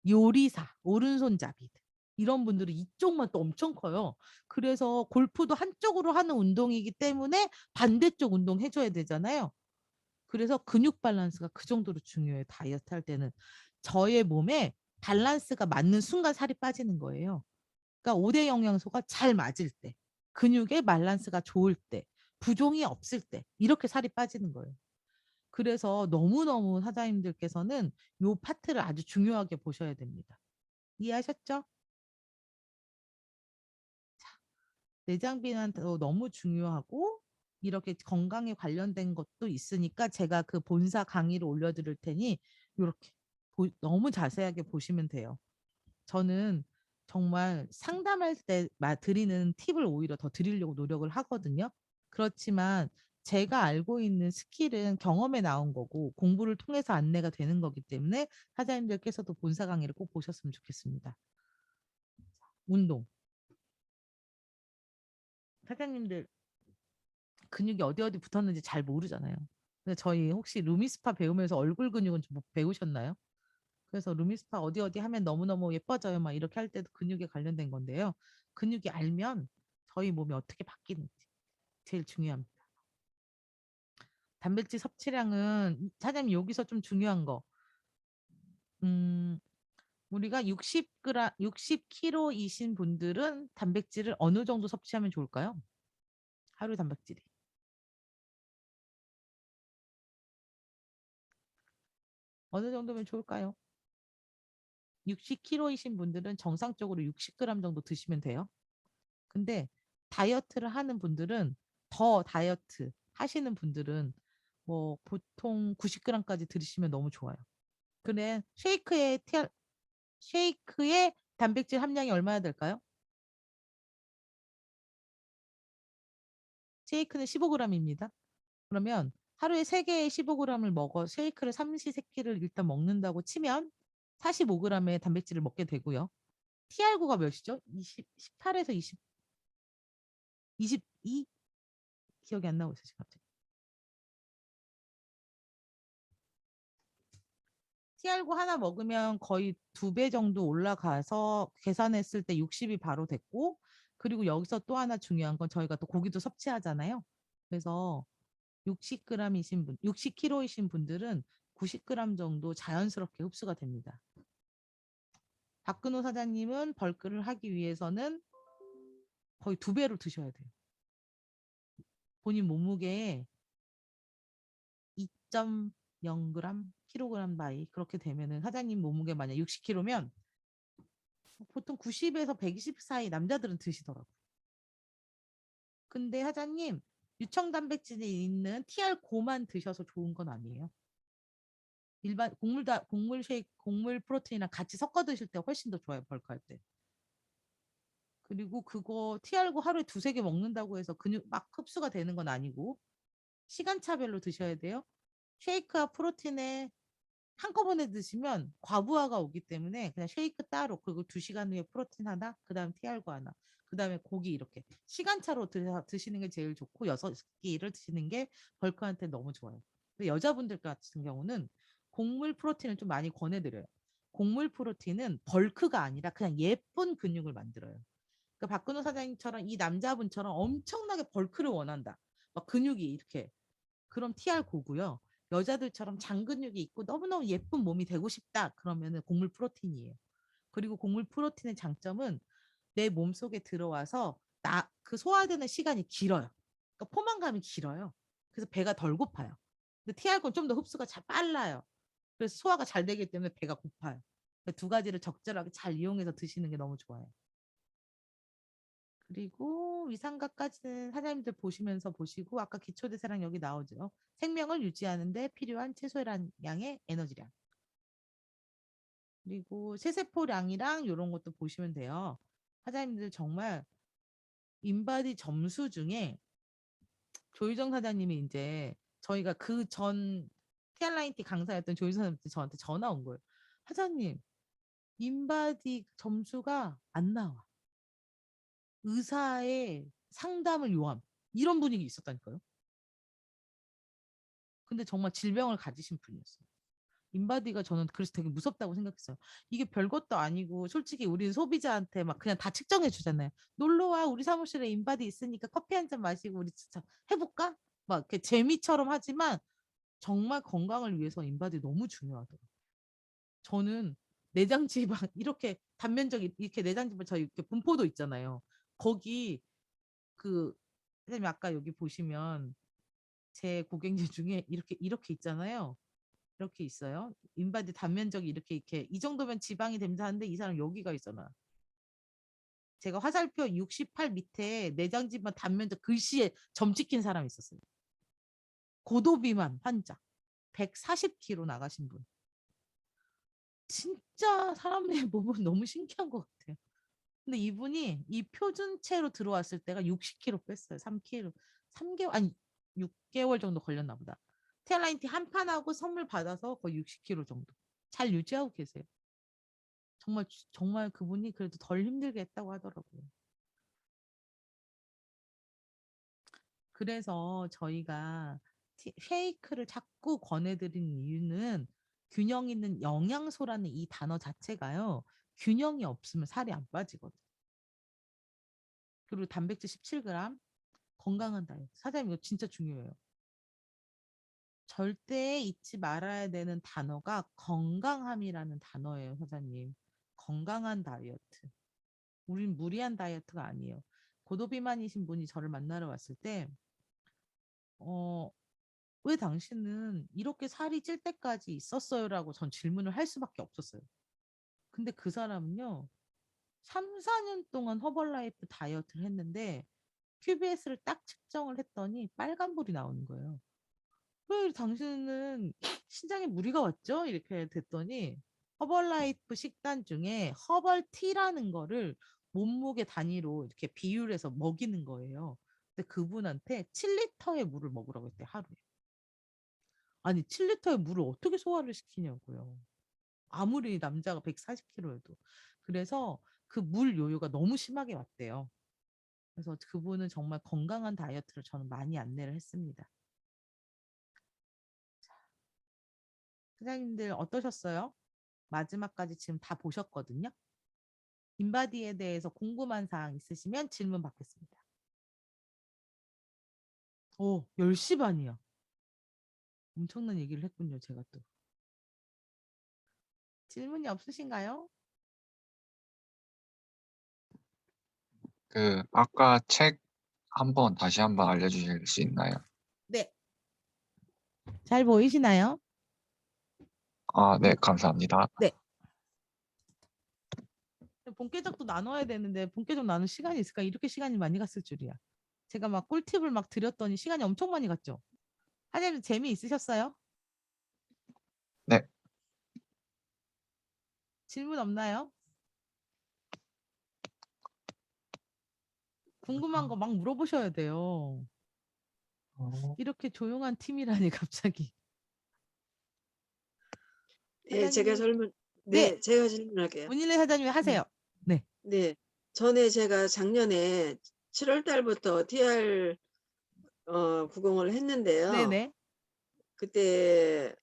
요리사, 오른손잡이들. 이런 분들은 이쪽만 또 엄청 커요. 그래서 골프도 한쪽으로 하는 운동이기 때문에 반대쪽 운동 해줘야 되잖아요. 그래서 근육 밸런스가 그 정도로 중요해요. 다이어트 할 때는. 저의 몸에 밸런스가 맞는 순간 살이 빠지는 거예요. 그러니까 5대 영양소가 잘 맞을 때, 근육의 밸런스가 좋을 때, 부종이 없을 때 이렇게 살이 빠지는 거예요. 그래서 너무너무 사장님들께서는 요 파트를 아주 중요하게 보셔야 됩니다. 이해하셨죠? 내장 비만도 너무 중요하고 이렇게 건강에 관련된 것도 있으니까 제가 그 본사 강의를 올려드릴 테니 이렇게 너무 자세하게 보시면 돼요. 저는 정말 상담할 때 드리는 팁을 오히려 더 드리려고 노력을 하거든요. 그렇지만 제가 알고 있는 스킬은 경험에 나온 거고 공부를 통해서 안내가 되는 거기 때문에 사장님들께서도 본사 강의를 꼭 보셨으면 좋겠습니다. 운동. 사장님들 근육이 어디 어디 붙었는지 잘 모르잖아요. 근데 저희 혹시 루미스파 배우면서 얼굴 근육은 좀 배우셨나요? 그래서 루미스파 어디 어디 하면 너무너무 예뻐져요. 막 이렇게 할 때도 근육에 관련된 건데요. 근육이 알면 저희 몸이 어떻게 바뀌는지 제일 중요합니다. 단백질 섭취량은 사장님 여기서 좀 중요한 거. 우리가 60g, 60kg이신 분들은 단백질을 어느 정도 섭취하면 좋을까요? 하루 단백질이. 어느 정도면 좋을까요? 60kg이신 분들은 정상적으로 60g 정도 드시면 돼요. 근데 다이어트를 하는 분들은 더 다이어트 하시는 분들은 뭐 보통 90g까지 들으시면 너무 좋아요. 그래 쉐이크의 단백질 함량이 얼마나 될까요? 쉐이크는 15g입니다. 그러면 하루에 3개의 15g을 먹어 쉐이크를 삼시세끼를 일단 먹는다고 치면 45g의 단백질을 먹게 되고요. TR9가 몇이죠? 18에서 22? 기억이 안 나고 있어요, 지금 갑자기. TR9 하나 먹으면 거의 2배 정도 올라가서 계산했을 때 60이 바로 됐고, 그리고 여기서 또 하나 중요한 건 저희가 또 고기도 섭취하잖아요. 그래서 60g이신 분, 60kg이신 분들은 90g 정도 자연스럽게 흡수가 됩니다. 박근호 사장님은 벌크를 하기 위해서는 거의 2배로 드셔야 돼요. 본인 몸무게에 2.0g, kg 바이 그렇게 되면은 사장님 몸무게 만약 60kg면 보통 90에서 120 사이 남자들은 드시더라고요. 근데 사장님 유청 단백질이 있는 TR9만 드셔서 좋은 건 아니에요. 일반 곡물 쉐이크, 곡물 프로테인이랑 같이 섞어 드실 때 훨씬 더 좋아요. 벌크할 때. 그리고 그거 TR9 하루에 2-3개 먹는다고 해서 근육 막 흡수가 되는 건 아니고 시간차별로 드셔야 돼요. 쉐이크와 프로틴에 한꺼번에 드시면 과부하가 오기 때문에 그냥 쉐이크 따로, 그리고 2시간 후에 프로틴 하나, 그다음 TR고 하나, 그다음에 고기, 이렇게 시간차로 드시는 게 제일 좋고 6끼를 드시는 게 벌크한테 너무 좋아요. 근데 여자분들 같은 경우는 곡물 프로틴을 좀 많이 권해드려요. 곡물 프로틴은 벌크가 아니라 그냥 예쁜 근육을 만들어요. 그러니까 박근호 사장님처럼 이 남자분처럼 엄청나게 벌크를 원한다, 막 근육이 이렇게, 그럼 TR 고고요. 여자들처럼 장근육이 있고 너무너무 예쁜 몸이 되고 싶다, 그러면은 곡물 프로틴이에요. 그리고 곡물 프로틴의 장점은 내 몸속에 들어와서 그 소화되는 시간이 길어요. 그러니까 포만감이 길어요. 그래서 배가 덜 고파요. 근데 TR건 좀 더 흡수가 잘 빨라요. 그래서 소화가 잘 되기 때문에 배가 고파요. 두 가지를 적절하게 잘 이용해서 드시는 게 너무 좋아요. 그리고 위상각까지는 사장님들 보시면서 보시고, 아까 기초대사량 여기 나오죠. 생명을 유지하는데 필요한 최소한 양의 에너지량. 그리고 세세포량이랑 이런 것도 보시면 돼요. 사장님들 정말 인바디 점수 중에 조유정 사장님이 이제 저희가 그 전 티알라인티 강사였던 조유정 사장님한테 저한테 전화 온 거예요. 사장님, 인바디 점수가 안 나와. 의사의 상담을 요함. 이런 분위기 있었다니까요. 근데 정말 질병을 가지신 분이었어요. 인바디가 저는 그래서 되게 무섭다고 생각했어요. 이게 별것도 아니고 솔직히 우리는 소비자한테 막 그냥 다 측정해 주잖아요. 놀러 와, 우리 사무실에 인바디 있으니까 커피 한 잔 마시고 우리 진짜 해볼까? 막 이렇게 재미처럼 하지만 정말 건강을 위해서 인바디 너무 중요하더라고요. 저는 내장 지방 이렇게 단면적 이렇게 내장 지방 저희 이렇게 분포도 있잖아요. 거기 그 선생님 아까 여기 보시면 제 고객님 중에 이렇게 있잖아요. 이렇게 있어요. 인바디 단면적이 이렇게 이 정도면 지방이 된다 하는데 이 사람 여기가 있잖아. 제가 화살표 68 밑에 내장 지방 단면적 글씨에 점 찍힌 사람이 있었어요. 고도비만 환자. 140kg 나가신 분. 진짜 사람의 몸은 너무 신기한 것 같아요. 근데 이분이 이 표준체로 들어왔을 때가 60kg 뺐어요. 3kg. 3개월, 아니, 6개월 정도 걸렸나 보다. 테라인티 한 판하고 선물 받아서 거의 60kg 정도. 잘 유지하고 계세요. 정말 그분이 그래도 덜 힘들게 했다고 하더라고요. 그래서 저희가 쉐이크를 자꾸 권해드리는 이유는 균형 있는 영양소라는 이 단어 자체가요. 균형이 없으면 살이 안 빠지거든요. 그리고 단백질 17g, 건강한 다이어트. 사장님 이거 진짜 중요해요. 절대 잊지 말아야 되는 단어가 건강함이라는 단어예요, 사장님. 건강한 다이어트. 우린 무리한 다이어트가 아니에요. 고도비만이신 분이 저를 만나러 왔을 때, 어, 왜 당신은 이렇게 살이 찔 때까지 있었어요라고 전 질문을 할 수밖에 없었어요. 근데 그 사람은요, 3, 4년 동안 허벌라이프 다이어트를 했는데, QBS를 딱 측정을 했더니 빨간불이 나오는 거예요. 왜 당신은 신장에 무리가 왔죠? 이렇게 됐더니 허벌라이프 식단 중에 허벌티라는 거를 몸무게 단위로 이렇게 비율해서 먹이는 거예요. 근데 그분한테 7리터의 물을 먹으라고 했대, 하루에. 아니, 7리터의 물을 어떻게 소화를 시키냐고요. 아무리 남자가 140kg여도. 그래서 그 물 요요가 너무 심하게 왔대요. 그래서 그분은 정말 건강한 다이어트를 저는 많이 안내를 했습니다. 사장님들 어떠셨어요? 마지막까지 지금 다 보셨거든요. 인바디에 대해서 궁금한 사항 있으시면 질문 받겠습니다. 오, 10시 반이야. 엄청난 얘기를 했군요, 제가 또. 질문이 없으신가요? 아까 책 다시 한번 알려주실 수 있나요? 네. 잘 보이시나요? 아, 네, 감사합니다. 네. 본계적도 나눠야 되는데 본계적 나눌 시간이 있을까? 이렇게 시간이 많이 갔을 줄이야. 제가 막 꿀팁을 막 드렸더니 시간이 엄청 많이 갔죠. 하재님 재미있으셨어요? 네, 질문 없나요? 궁금한 거 막 물어보셔야 돼요. 이렇게 조용한 팀이라니 갑자기. 예, 제가 사장님. 네, 네, 제가 질문할게요. 문일래 사장님이 하세요. 네, 네, 전에 제가 작년에 7월 달부터 TR 90을 했는데요. 네네, 그때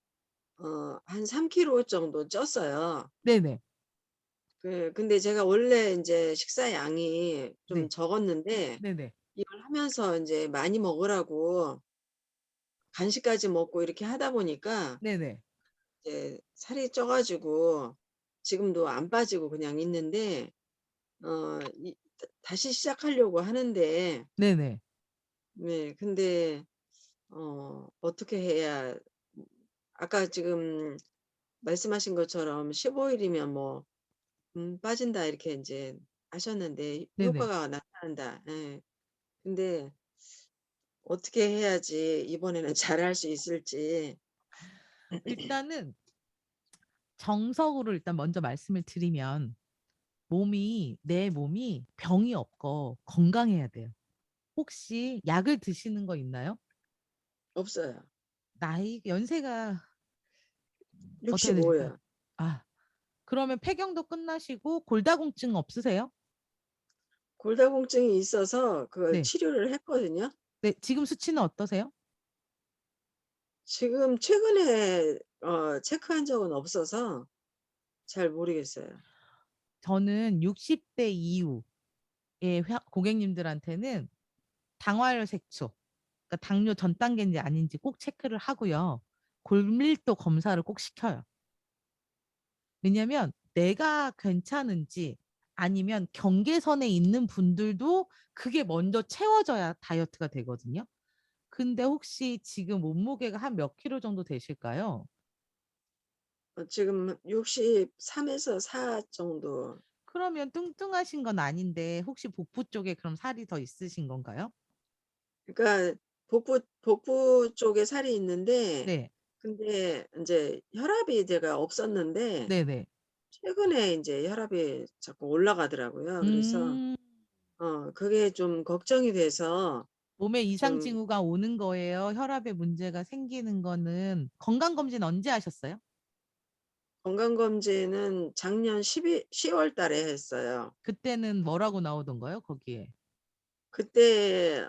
한 3kg 정도 쪘어요. 네네, 근데 제가 원래 이제 식사 양이 좀 네, 적었는데 네네, 이걸 하면서 이제 많이 먹으라고 간식까지 먹고 이렇게 하다 보니까 네네. 이제 살이 쪄가지고 지금도 안 빠지고 그냥 있는데 다시 시작하려고 하는데 네네. 네, 근데 어떻게 해야 아까 지금 말씀하신 것처럼 15일이면 뭐 빠진다 이렇게 이제 하셨는데 네네. 효과가 나타난다. 예. 근데 어떻게 해야지 이번에는 잘할 수 있을지. 일단은 정석으로 일단 먼저 말씀을 드리면 내 몸이 병이 없고 건강해야 돼요. 혹시 약을 드시는 거 있나요? 없어요. 연세가 어떻게 되실까요? 65요. 아, 그러면 폐경도 끝나시고 골다공증 없으세요? 골다공증이 있어서 그 네. 치료를 했거든요. 네, 지금 수치는 어떠세요? 지금 최근에 체크한 적은 없어서 잘 모르겠어요. 저는 60대 이후의 고객님들한테는 당화혈 색소, 그러니까 당뇨 전 단계인지 아닌지 꼭 체크를 하고요. 골밀도 검사를 꼭 시켜요. 왜냐면 내가 괜찮은지 아니면 경계선에 있는 분들도 그게 먼저 채워져야 다이어트가 되거든요. 근데 혹시 지금 몸무게가 한 몇 킬로 정도 되실까요? 지금 63에서 4 정도. 그러면 뚱뚱하신 건 아닌데 혹시 복부 쪽에 그럼 살이 더 있으신 건가요? 그러니까 복부 쪽에 살이 있는데 네, 근데 이제 혈압이 제가 없었는데 네네. 최근에 이제 혈압이 자꾸 올라가더라고요. 그래서 음, 그게 좀 걱정이 돼서 몸에 이상 좀 징후가 오는 거예요. 혈압에 문제가 생기는 거는 건강검진 언제 하셨어요? 건강검진은 작년 10월 달에 했어요. 그때는 뭐라고 나오던가요, 거기에? 그때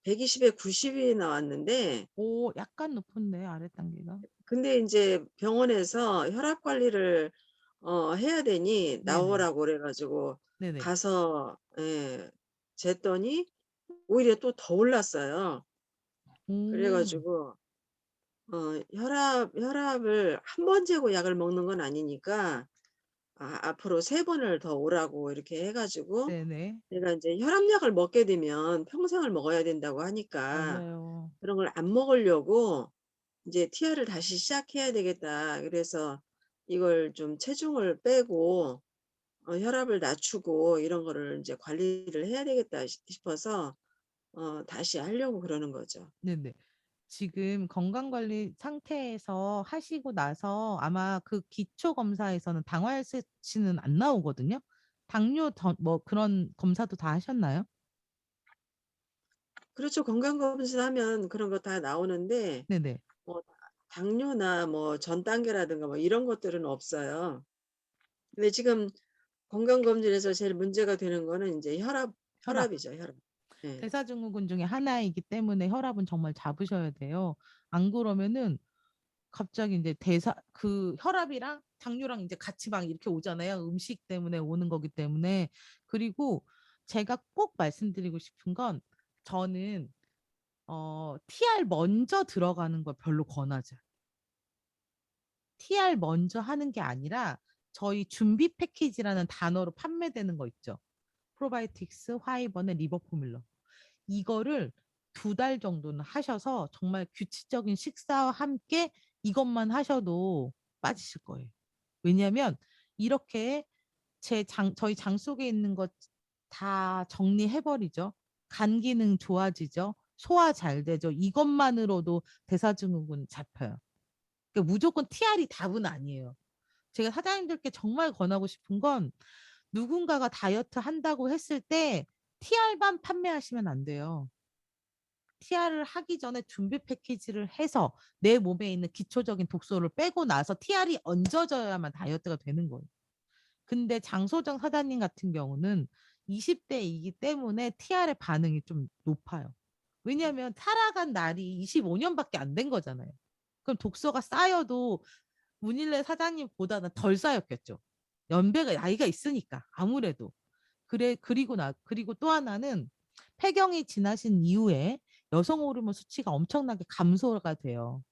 120에 90이 나왔는데 오, 약간 높은데, 아래 단계가. 근데 인제 병원에서 혈압 관리를 해야 되니 네네, 나오라고 그래 가지고 네네. 가서 예 쟀더니 오히려 또 더 올랐어요. 그래 오, 가지고 혈압을 한 번 재고 약을 먹는 건 아니니까 앞으로 3 번을 더 오라고 이렇게 해 가지고 네네. 내가 인제 혈압약을 먹게 되면 평생을 먹어야 된다고 하니까 맞아요. 그런 걸 안 먹으려고 이제 'TR을 다시 시작해야 되겠다.' 그래서 이걸 좀 체중을 빼고 혈압을 낮추고 이런 거를 인제 '관리를 해야 되겠다.' 싶어서 다시 하려고 그러는 거죠. 네네. 지금 건강관리 상태에서 하시고 나서 아마 그 기초 검사에서는 당화혈 수치는 안 나오거든요. 뭐 그런 검사도 다 하셨나요? 그렇죠. 건강검진하면 그런 거 다 나오는데 네네. 뭐 당뇨나 뭐 전 단계라든가 뭐 이런 것들은 없어요. 근데 지금 건강검진에서 제일 문제가 되는 거는 인제 혈압. 혈압이죠, 혈압. 예. 대사증후군 중에 하나이기 때문에 혈압은 정말 잡으셔야 돼요. 안 그러면은 갑자기 이제 그 혈압이랑 당뇨랑 이제 같이 막 이렇게 오잖아요. 음식 때문에 오는 거기 때문에. 그리고 제가 꼭 말씀드리고 싶은 건 저는 TR 먼저 들어가는 걸 별로 권하지. TR 먼저 하는 게 아니라 저희 준비 패키지라는 단어로 판매되는 거 있죠. 프로바이오틱스, 화이번의 리버포뮬러. 이거를 2달 정도는 하셔서 정말 규칙적인 식사와 함께 이것만 하셔도 빠지실 거예요. 왜냐하면 이렇게 저희 장 속에 있는 것 다 정리해버리죠. 간 기능 좋아지죠. 소화 잘 되죠. 이것만으로도 대사증후군 잡혀요. 그러니까 무조건 TR이 답은 아니에요. 제가 사장님들께 정말 권하고 싶은 건 누군가가 다이어트 한다고 했을 때 TR만 판매하시면 안 돼요. TR을 하기 전에 준비 패키지를 해서 내 몸에 있는 기초적인 독소를 빼고 나서 TR이 얹어져야만 다이어트가 되는 거예요. 근데 장소정 사장님 같은 경우는 20대이기 때문에 TR의 반응이 좀 높아요. 왜냐하면 살아간 날이 25년밖에 안 된 거잖아요. 그럼 독소가 쌓여도 문일래 사장님보다는 덜 쌓였겠죠. 연배가 나이가 있으니까 아무래도. 그리고 또 하나는 폐경이 지나신 이후에 여성 호르몬 수치가 엄청나게 감소가 돼요.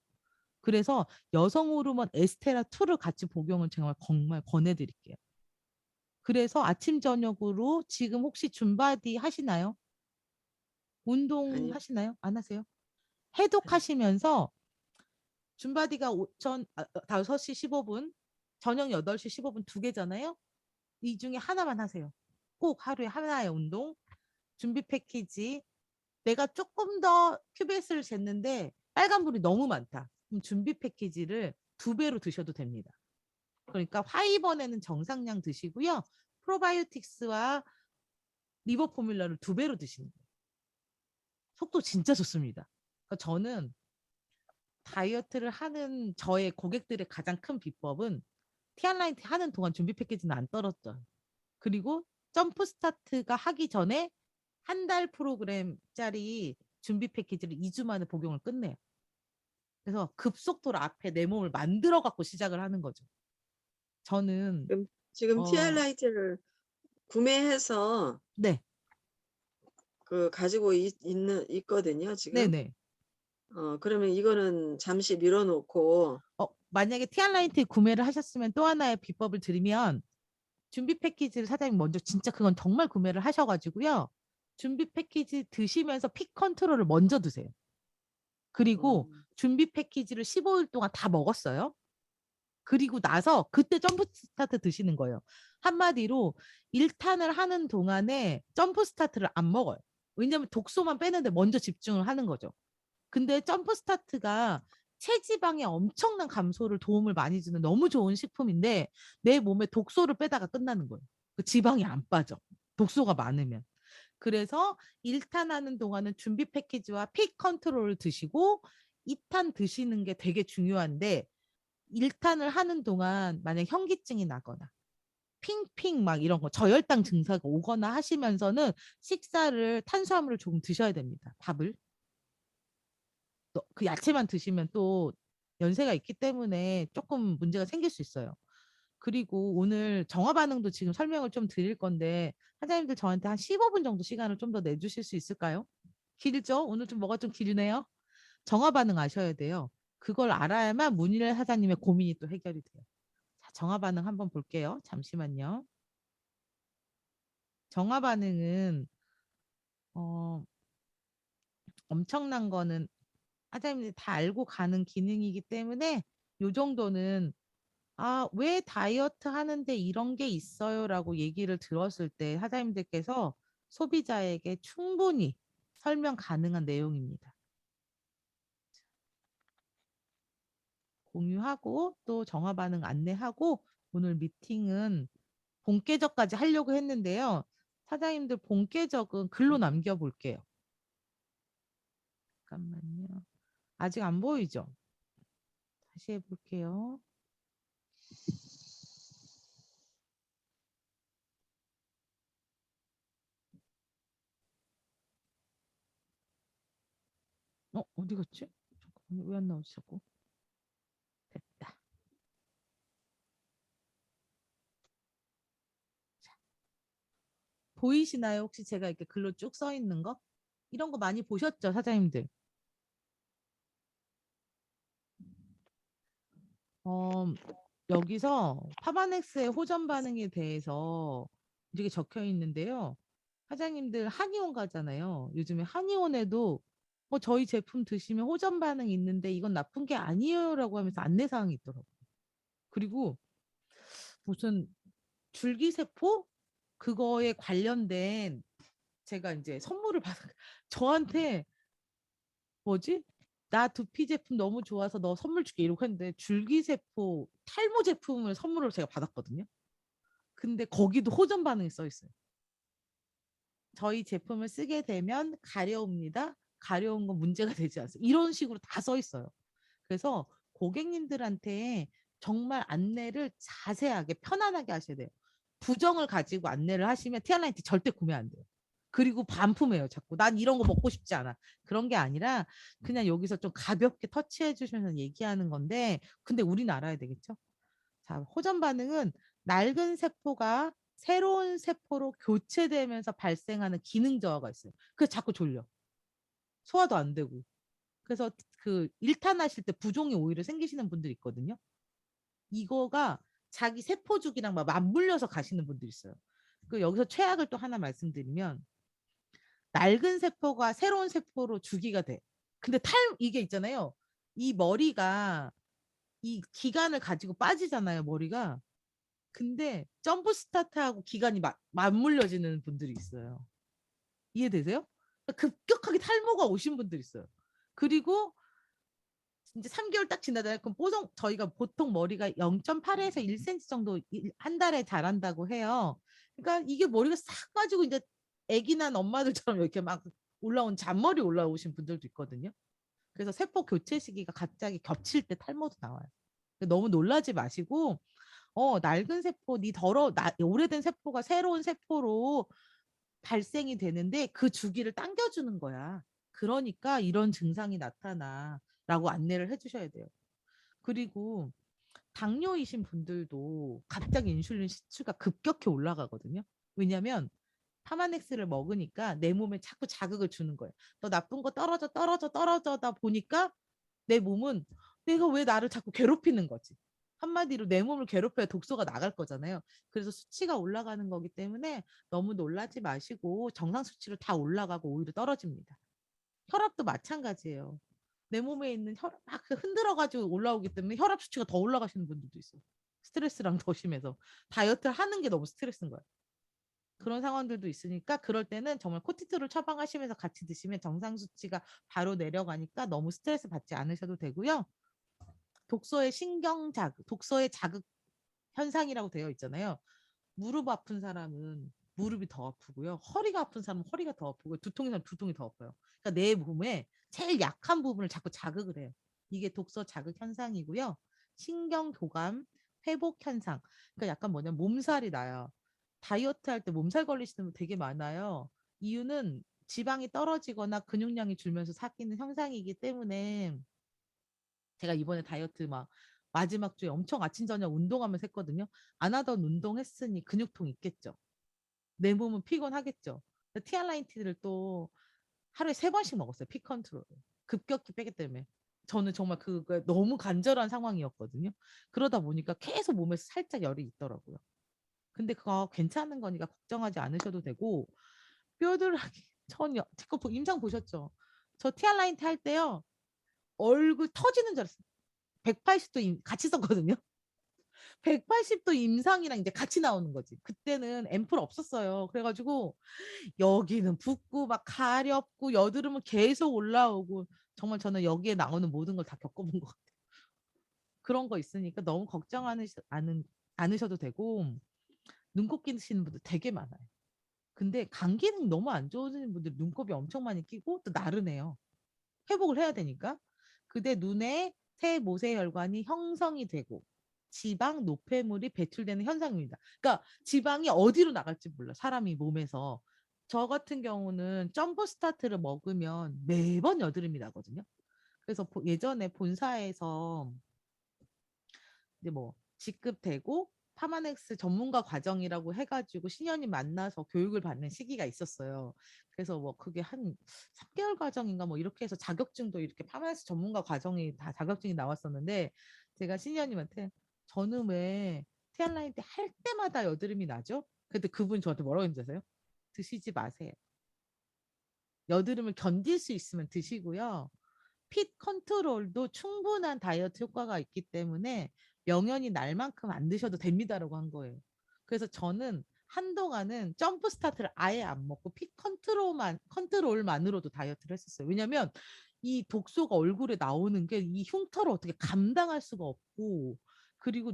그래서 여성 호르몬 에스테라2를 같이 복용을 정말 권해드릴게요. 그래서 아침 저녁으로 지금 혹시 줌바디 하시나요? 운동 아니요. 하시나요? 안 하세요? 해독하시면서 줌바디가 5시 15분, 저녁 8시 15분 두 개잖아요. 이 중에 하나만 하세요. 꼭 하루에 하나의 운동, 준비 패키지. 내가 조금 더 QBS를 쟀는데 빨간불이 너무 많다. 그럼 준비 패키지를 2배로 드셔도 됩니다. 그러니까 화이번에는 정상량 드시고요. 프로바이오틱스와 리버 포뮬러를 2배로 드시는 거예요. 속도 진짜 좋습니다. 그러니까 저는 다이어트를 하는 저의 고객들의 가장 큰 비법은 티알라인트 하는 동안 준비 패키지는 안 떨어져요. 그리고 점프 스타트가 하기 전에 한 달 프로그램짜리 준비 패키지를 2주 만에 복용을 끝내요. 그래서 급속도로 앞에 내 몸을 만들어 갖고 시작을 하는 거죠. 저는 그럼 지금 어, TR라이트를 구매해서 네, 그 가지고 있거든요, 지금. 네네. 그러면 이거는 잠시 밀어놓고 만약에 티알라인트 구매를 하셨으면 또 하나의 비법을 드리면 준비 패키지를 사장님 먼저 진짜 그건 정말 구매를 하셔가지고요. 준비 패키지 드시면서 픽 컨트롤을 먼저 드세요. 그리고 준비 패키지를 15일 동안 다 먹었어요. 그리고 나서 그때 점프 스타트 드시는 거예요. 한마디로 1탄을 하는 동안에 점프 스타트를 안 먹어요. 왜냐하면 독소만 빼는데 먼저 집중을 하는 거죠. 근데 점프 스타트가 체지방의 엄청난 감소를 도움을 많이 주는 너무 좋은 식품인데 내 몸에 독소를 빼다가 끝나는 거예요. 그 지방이 안 빠져. 독소가 많으면. 그래서 1탄 하는 동안은 준비 패키지와 픽 컨트롤을 드시고 2탄 드시는 게 되게 중요한데 1탄을 하는 동안 만약 현기증이 나거나 핑핑 막 이런 거 저혈당 증세가 오거나 하시면서는 식사를 탄수화물을 조금 드셔야 됩니다. 밥을. 그 야채만 드시면 또 연세가 있기 때문에 조금 문제가 생길 수 있어요. 그리고 오늘 정화 반응도 지금 설명을 좀 드릴 건데 사장님들 저한테 한 15분 정도 시간을 좀 더 내주실 수 있을까요? 길죠? 오늘 좀 뭐가 좀 길네요. 정화 반응 아셔야 돼요. 그걸 알아야만 문일 사장님의 고민이 또 해결이 돼요. 자, 정화 반응 한번 볼게요. 잠시만요. 정화 반응은 엄청난 거는 사장님들이 다 알고 가는 기능이기 때문에 요 정도는 왜 다이어트 하는데 이런 게 있어요라고 얘기를 들었을 때 사장님들께서 소비자에게 충분히 설명 가능한 내용입니다. 공유하고 또 정화 반응 안내하고 오늘 미팅은 본계적까지 하려고 했는데요. 사장님들 본계적은 글로 남겨볼게요. 잠깐만요. 아직 안 보이죠? 다시 해볼게요. 어디 갔지? 잠깐만, 왜 안 나오지 자꾸? 됐다. 자, 보이시나요? 혹시 제가 이렇게 글로 쭉 써 있는 거? 이런 거 많이 보셨죠, 사장님들? 여기서 파바넥스의 호전 반응에 대해서 이렇게 적혀 있는데요. 사장님들 한의원 가잖아요. 요즘에 한의원에도 저희 제품 드시면 호전 반응이 있는데 이건 나쁜 게 아니에요라고 하면서 안내사항이 있더라고요. 그리고 무슨 줄기세포 그거에 관련된 제가 이제 선물을 받은 저한테 뭐지? 나 두피 제품 너무 좋아서 너 선물 줄게 이러고 했는데 줄기세포 탈모 제품을 선물로 제가 받았거든요. 근데 거기도 호전 반응이 써 있어요. 저희 제품을 쓰게 되면 가려웁니다. 가려운 건 문제가 되지 않습니다. 이런 식으로 다 써 있어요. 그래서 고객님들한테 정말 안내를 자세하게 편안하게 하셔야 돼요. 부정을 가지고 안내를 하시면 티알라인티 절대 구매 안 돼요. 그리고 반품해요. 자꾸 난 이런 거 먹고 싶지 않아. 그런 게 아니라 그냥 여기서 좀 가볍게 터치해 주시면서 얘기하는 건데, 근데 우리는 알아야 되겠죠? 자, 호전 반응은 낡은 세포가 새로운 세포로 교체되면서 발생하는 기능 저하가 있어요. 그래서 자꾸 졸려. 소화도 안 되고. 그래서 그 일탄하실 때 부종이 오히려 생기시는 분들이 있거든요. 이거가 자기 세포죽이랑 막 맞물려서 가시는 분들이 있어요. 그 여기서 최악을 또 하나 말씀드리면, 낡은 세포가 새로운 세포로 주기가 돼. 근데 이게 있잖아요. 이 머리가 이 기관을 가지고 빠지잖아요, 머리가. 근데 점프 스타트하고 기관이 맞물려지는 분들이 있어요. 이해되세요? 급격하게 탈모가 오신 분들이 있어요. 그리고 이제 3개월 딱 지나잖아요. 그럼 저희가 보통 머리가 0.8에서 1cm 정도 한 달에 자란다고 해요. 그러니까 이게 머리가 싹 빠지고 이제 아기 난 엄마들처럼 이렇게 막 올라온 잔머리 올라오신 분들도 있거든요. 그래서 세포 교체 시기가 갑자기 겹칠 때 탈모도 나와요. 너무 놀라지 마시고, 낡은 세포, 오래된 세포가 새로운 세포로 발생이 되는데 그 주기를 당겨주는 거야. 그러니까 이런 증상이 나타나라고 안내를 해주셔야 돼요. 그리고 당뇨이신 분들도 갑자기 인슐린 수치가 급격히 올라가거든요. 왜냐하면 파마넥스를 먹으니까 내 몸에 자꾸 자극을 주는 거예요. 너 나쁜 거 떨어져다 보니까 내 몸은 내가 왜 나를 자꾸 괴롭히는 거지. 한마디로 내 몸을 괴롭혀야 독소가 나갈 거잖아요. 그래서 수치가 올라가는 거기 때문에 너무 놀라지 마시고 정상 수치로 다 올라가고 오히려 떨어집니다. 혈압도 마찬가지예요. 내 몸에 있는 혈압 막 흔들어가지고 올라오기 때문에 혈압 수치가 더 올라가시는 분들도 있어요. 스트레스랑 더 심해서 다이어트를 하는 게 너무 스트레스인 거예요. 그런 상황들도 있으니까 그럴 때는 정말 코티트를 처방하시면서 같이 드시면 정상 수치가 바로 내려가니까 너무 스트레스 받지 않으셔도 되고요. 독소의 자극 현상이라고 되어 있잖아요. 무릎 아픈 사람은 무릎이 더 아프고요. 허리가 아픈 사람은 허리가 더 아프고, 두통이 사람은 두통이 더 아파요. 그러니까 내 몸에 제일 약한 부분을 자꾸 자극을 해요. 이게 독소 자극 현상이고요. 신경 교감 회복 현상. 그러니까 약간 뭐냐면 몸살이 나요. 다이어트 할 때 몸살 걸리시는 분 되게 많아요. 이유는 지방이 떨어지거나 근육량이 줄면서 생기는 현상이기 때문에, 제가 이번에 다이어트 막 마지막 주에 엄청 아침 저녁 운동하면서 했거든요. 안 하던 운동 했으니 근육통 있겠죠. 내 몸은 피곤하겠죠. 티알라인티를 또 하루에 3번씩 먹었어요. 피 컨트롤. 급격히 빼기 때문에. 저는 정말 그거 너무 간절한 상황이었거든요. 그러다 보니까 계속 몸에서 살짝 열이 있더라고요. 근데 그거 괜찮은 거니까 걱정하지 않으셔도 되고, 뼈들하기 임상 보셨죠? 저 티알라인티 할 때요. 얼굴 터지는 줄 알았어요. 180도 같이 썼거든요. 180도 임상이랑 이제 같이 나오는 거지. 그때는 앰플 없었어요. 그래가지고 여기는 붓고 막 가렵고 여드름은 계속 올라오고, 정말 저는 여기에 나오는 모든 걸 다 겪어본 것 같아요. 그런 거 있으니까 너무 않으셔도 되고, 눈곱 끼시는 분들 되게 많아요. 근데 간 기능 너무 안 좋으신 분들 눈곱이 엄청 많이 끼고 또 나른해요. 회복을 해야 되니까. 그때 눈에 세모세혈관이 형성이 되고 지방 노폐물이 배출되는 현상입니다. 그러니까 지방이 어디로 나갈지 몰라, 사람이 몸에서. 저 같은 경우는 점프 스타트를 먹으면 매번 여드름이 나거든요. 그래서 예전에 본사에서 이제 뭐 직급되고 파마넥스 전문가 과정이라고 해가지고 신현이 만나서 교육을 받는 시기가 있었어요. 그래서 뭐 그게 한 3개월 과정인가 뭐 이렇게 해서 자격증도 이렇게 파마넥스 전문가 과정이 다 자격증이 나왔었는데, 제가 신현님한테 저는 왜 티알라인 때 할 때마다 여드름이 나죠? 근데 그분이 저한테 뭐라고 했는지 아세요? 드시지 마세요. 여드름을 견딜 수 있으면 드시고요. 핏 컨트롤도 충분한 다이어트 효과가 있기 때문에 명연히 날 만큼 안 드셔도 됩니다라고 한 거예요. 그래서 저는 한동안은 점프 스타트를 아예 안 먹고 핏 컨트롤만으로도 다이어트를 했었어요. 왜냐면 이 독소가 얼굴에 나오는 게 이 흉터를 어떻게 감당할 수가 없고, 그리고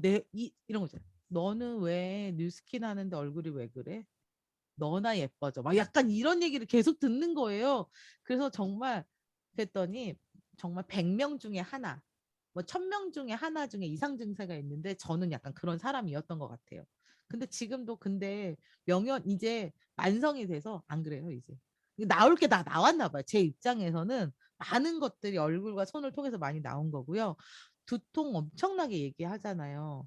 이런 거죠. 너는 왜 뉴스킨 하는데 얼굴이 왜 그래? 너나 예뻐져. 막 약간 이런 얘기를 계속 듣는 거예요. 그래서 정말 그랬더니 정말 100명 중에 하나, 뭐 1000명 중에 하나 중에 이상 증세가 있는데 저는 약간 그런 사람이었던 것 같아요. 근데 지금도 근데 명현 이제 만성이 돼서 안 그래요, 이제. 나올 게 다 나왔나 봐요. 제 입장에서는 많은 것들이 얼굴과 손을 통해서 많이 나온 거고요. 두통 엄청나게 얘기하잖아요.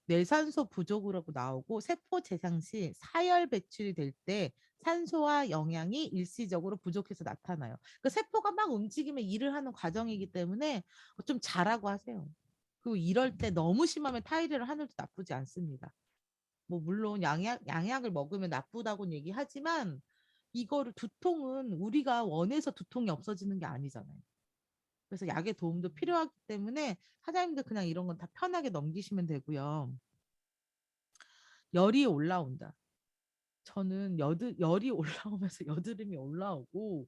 뇌산소 부족이라고 나오고 세포 재생 시 사열 배출이 될 때 산소와 영양이 일시적으로 부족해서 나타나요. 그 세포가 막 움직이면 일을 하는 과정이기 때문에 좀 잘하고 하세요. 그리고 이럴 때 너무 심하면 타이레를 하늘도 나쁘지 않습니다. 뭐 물론 양약을 먹으면 나쁘다고는 얘기하지만 이거를 두통은 우리가 원해서 두통이 없어지는 게 아니잖아요. 그래서 약의 도움도 필요하기 때문에 사장님들 그냥 이런 건 다 편하게 넘기시면 되고요. 열이 올라온다. 저는 열이 올라오면서 여드름이 올라오고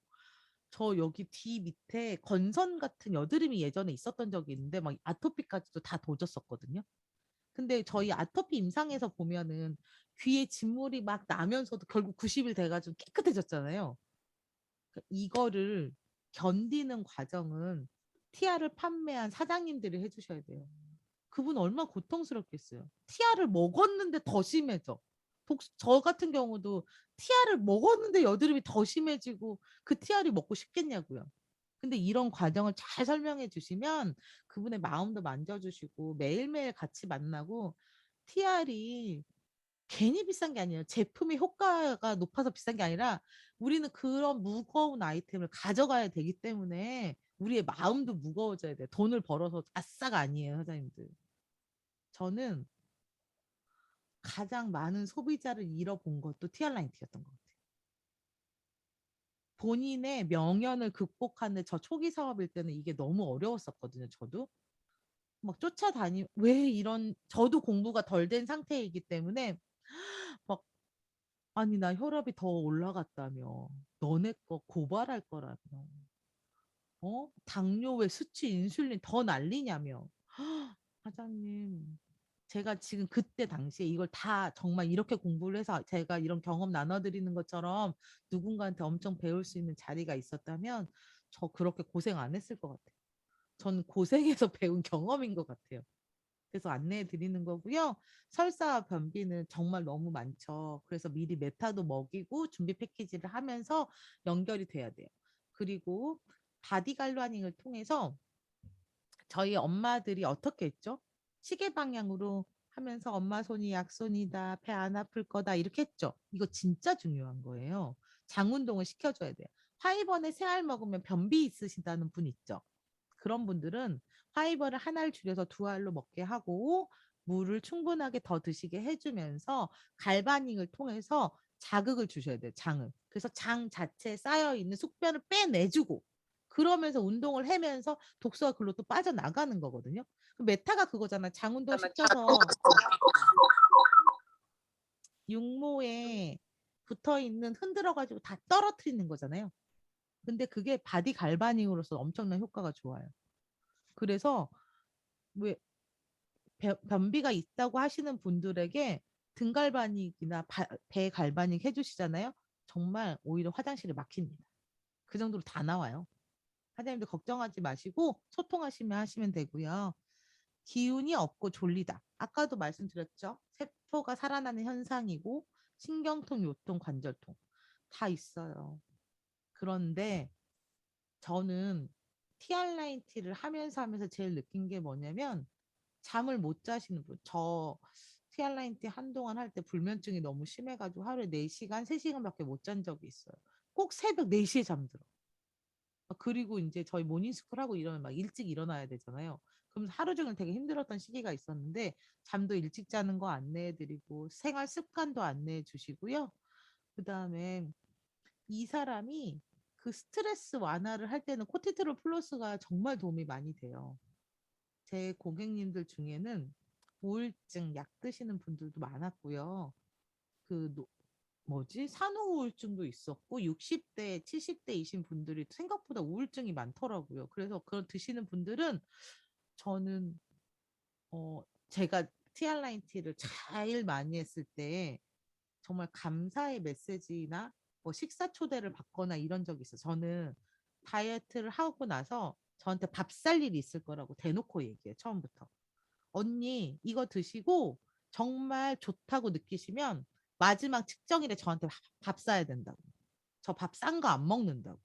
저 여기 뒤 밑에 건선 같은 여드름이 예전에 있었던 적이 있는데 막 아토피까지도 다 도졌었거든요. 근데 저희 아토피 임상에서 보면은 귀에 진물이 막 나면서도 결국 90일 돼가지고 깨끗해졌잖아요. 그러니까 이거를 견디는 과정은 티아를 판매한 사장님들이 해주셔야 돼요. 그분 얼마나 고통스럽겠어요. 티아를 먹었는데 더 심해져. 저 같은 경우도 티아를 먹었는데 여드름이 더 심해지고 그 티아를 먹고 싶겠냐고요. 근데 이런 과정을 잘 설명해 주시면 그분의 마음도 만져주시고 매일매일 같이 만나고 TR이 괜히 비싼 게 아니에요. 제품의 효과가 높아서 비싼 게 아니라 우리는 그런 무거운 아이템을 가져가야 되기 때문에 우리의 마음도 무거워져야 돼요. 돈을 벌어서 아싸가 아니에요, 사장님들. 저는 가장 많은 소비자를 잃어본 것도 티알라인티였던 것 같아요. 본인의 명연을 극복하는 저 초기 사업일 때는 이게 너무 어려웠었거든요. 저도 막 쫓아다니 왜 이런 저도 공부가 덜 된 상태이기 때문에 막 아니 나 혈압이 더 올라갔다며 너네 거 고발할 거라며 당뇨 왜 수치 인슐린 더 날리냐며 사장님 제가 지금 그때 당시에 이걸 다 정말 이렇게 공부를 해서 제가 이런 경험 나눠드리는 것처럼 누군가한테 엄청 배울 수 있는 자리가 있었다면 저 그렇게 고생 안 했을 것 같아요. 저는 고생해서 배운 경험인 것 같아요. 그래서 안내해 드리는 거고요. 설사와 변비는 정말 너무 많죠. 그래서 미리 메타도 먹이고 준비 패키지를 하면서 연결이 돼야 돼요. 그리고 바디 갈라닝을 통해서 저희 엄마들이 어떻게 했죠? 시계 방향으로 하면서 엄마 손이 약손이다, 배 안 아플 거다 이렇게 했죠. 이거 진짜 중요한 거예요. 장 운동을 시켜줘야 돼요. 화이번에 세 알 먹으면 변비 있으시다는 분 있죠. 그런 분들은 파이버를 하나를 줄여서 두 알로 먹게 하고 물을 충분하게 더 드시게 해주면서 갈바닝을 통해서 자극을 주셔야 돼요. 장을. 그래서 장 자체에 쌓여 있는 숙변을 빼내주고 그러면서 운동을 하면서 독소가 글로 또 빠져나가는 거거든요. 메타가 그거잖아. 장 운동 시켜서 육모에 붙어 있는 흔들어 가지고 다 떨어뜨리는 거잖아요. 근데 그게 바디 갈바닝으로서 엄청난 효과가 좋아요. 그래서 왜 변비가 있다고 하시는 분들에게 등갈바닉이나 배갈바닉 해주시잖아요. 정말 오히려 화장실이 막힙니다. 그 정도로 다 나와요. 사장님들 걱정하지 마시고 소통하시면 하시면 되고요. 기운이 없고 졸리다. 아까도 말씀드렸죠. 세포가 살아나는 현상이고 신경통, 요통, 관절통 다 있어요. 그런데 저는 TR라인티를 하면서 제일 느낀 게 뭐냐면 잠을 못 자시는 분. 저 TR라인티 한동안 할 때 불면증이 너무 심해가지고 하루에 4시간, 3시간밖에 못 잔 적이 있어요. 꼭 새벽 4시에 잠들어. 그리고 이제 저희 모닝스쿨 하고 이러면 막 일찍 일어나야 되잖아요. 그럼 하루 종일 되게 힘들었던 시기가 있었는데 잠도 일찍 자는 거 안내해드리고 생활 습관도 안내해 주시고요. 그 다음에 이 사람이 그 스트레스 완화를 할 때는 코티트롤 플러스가 정말 도움이 많이 돼요. 제 고객님들 중에는 우울증 약 드시는 분들도 많았고요. 그 뭐지? 산후 우울증도 있었고 60대, 70대이신 분들이 생각보다 우울증이 많더라고요. 그래서 그런 드시는 분들은 저는 제가 TR라인티를 잘 많이 했을 때 정말 감사의 메시지나 뭐 식사 초대를 받거나 이런 적이 있어요. 저는 다이어트를 하고 나서 저한테 밥 살 일이 있을 거라고 대놓고 얘기해요. 처음부터. 언니 이거 드시고 정말 좋다고 느끼시면 마지막 측정일에 저한테 밥 사야 된다고. 저 밥 싼 거 안 먹는다고.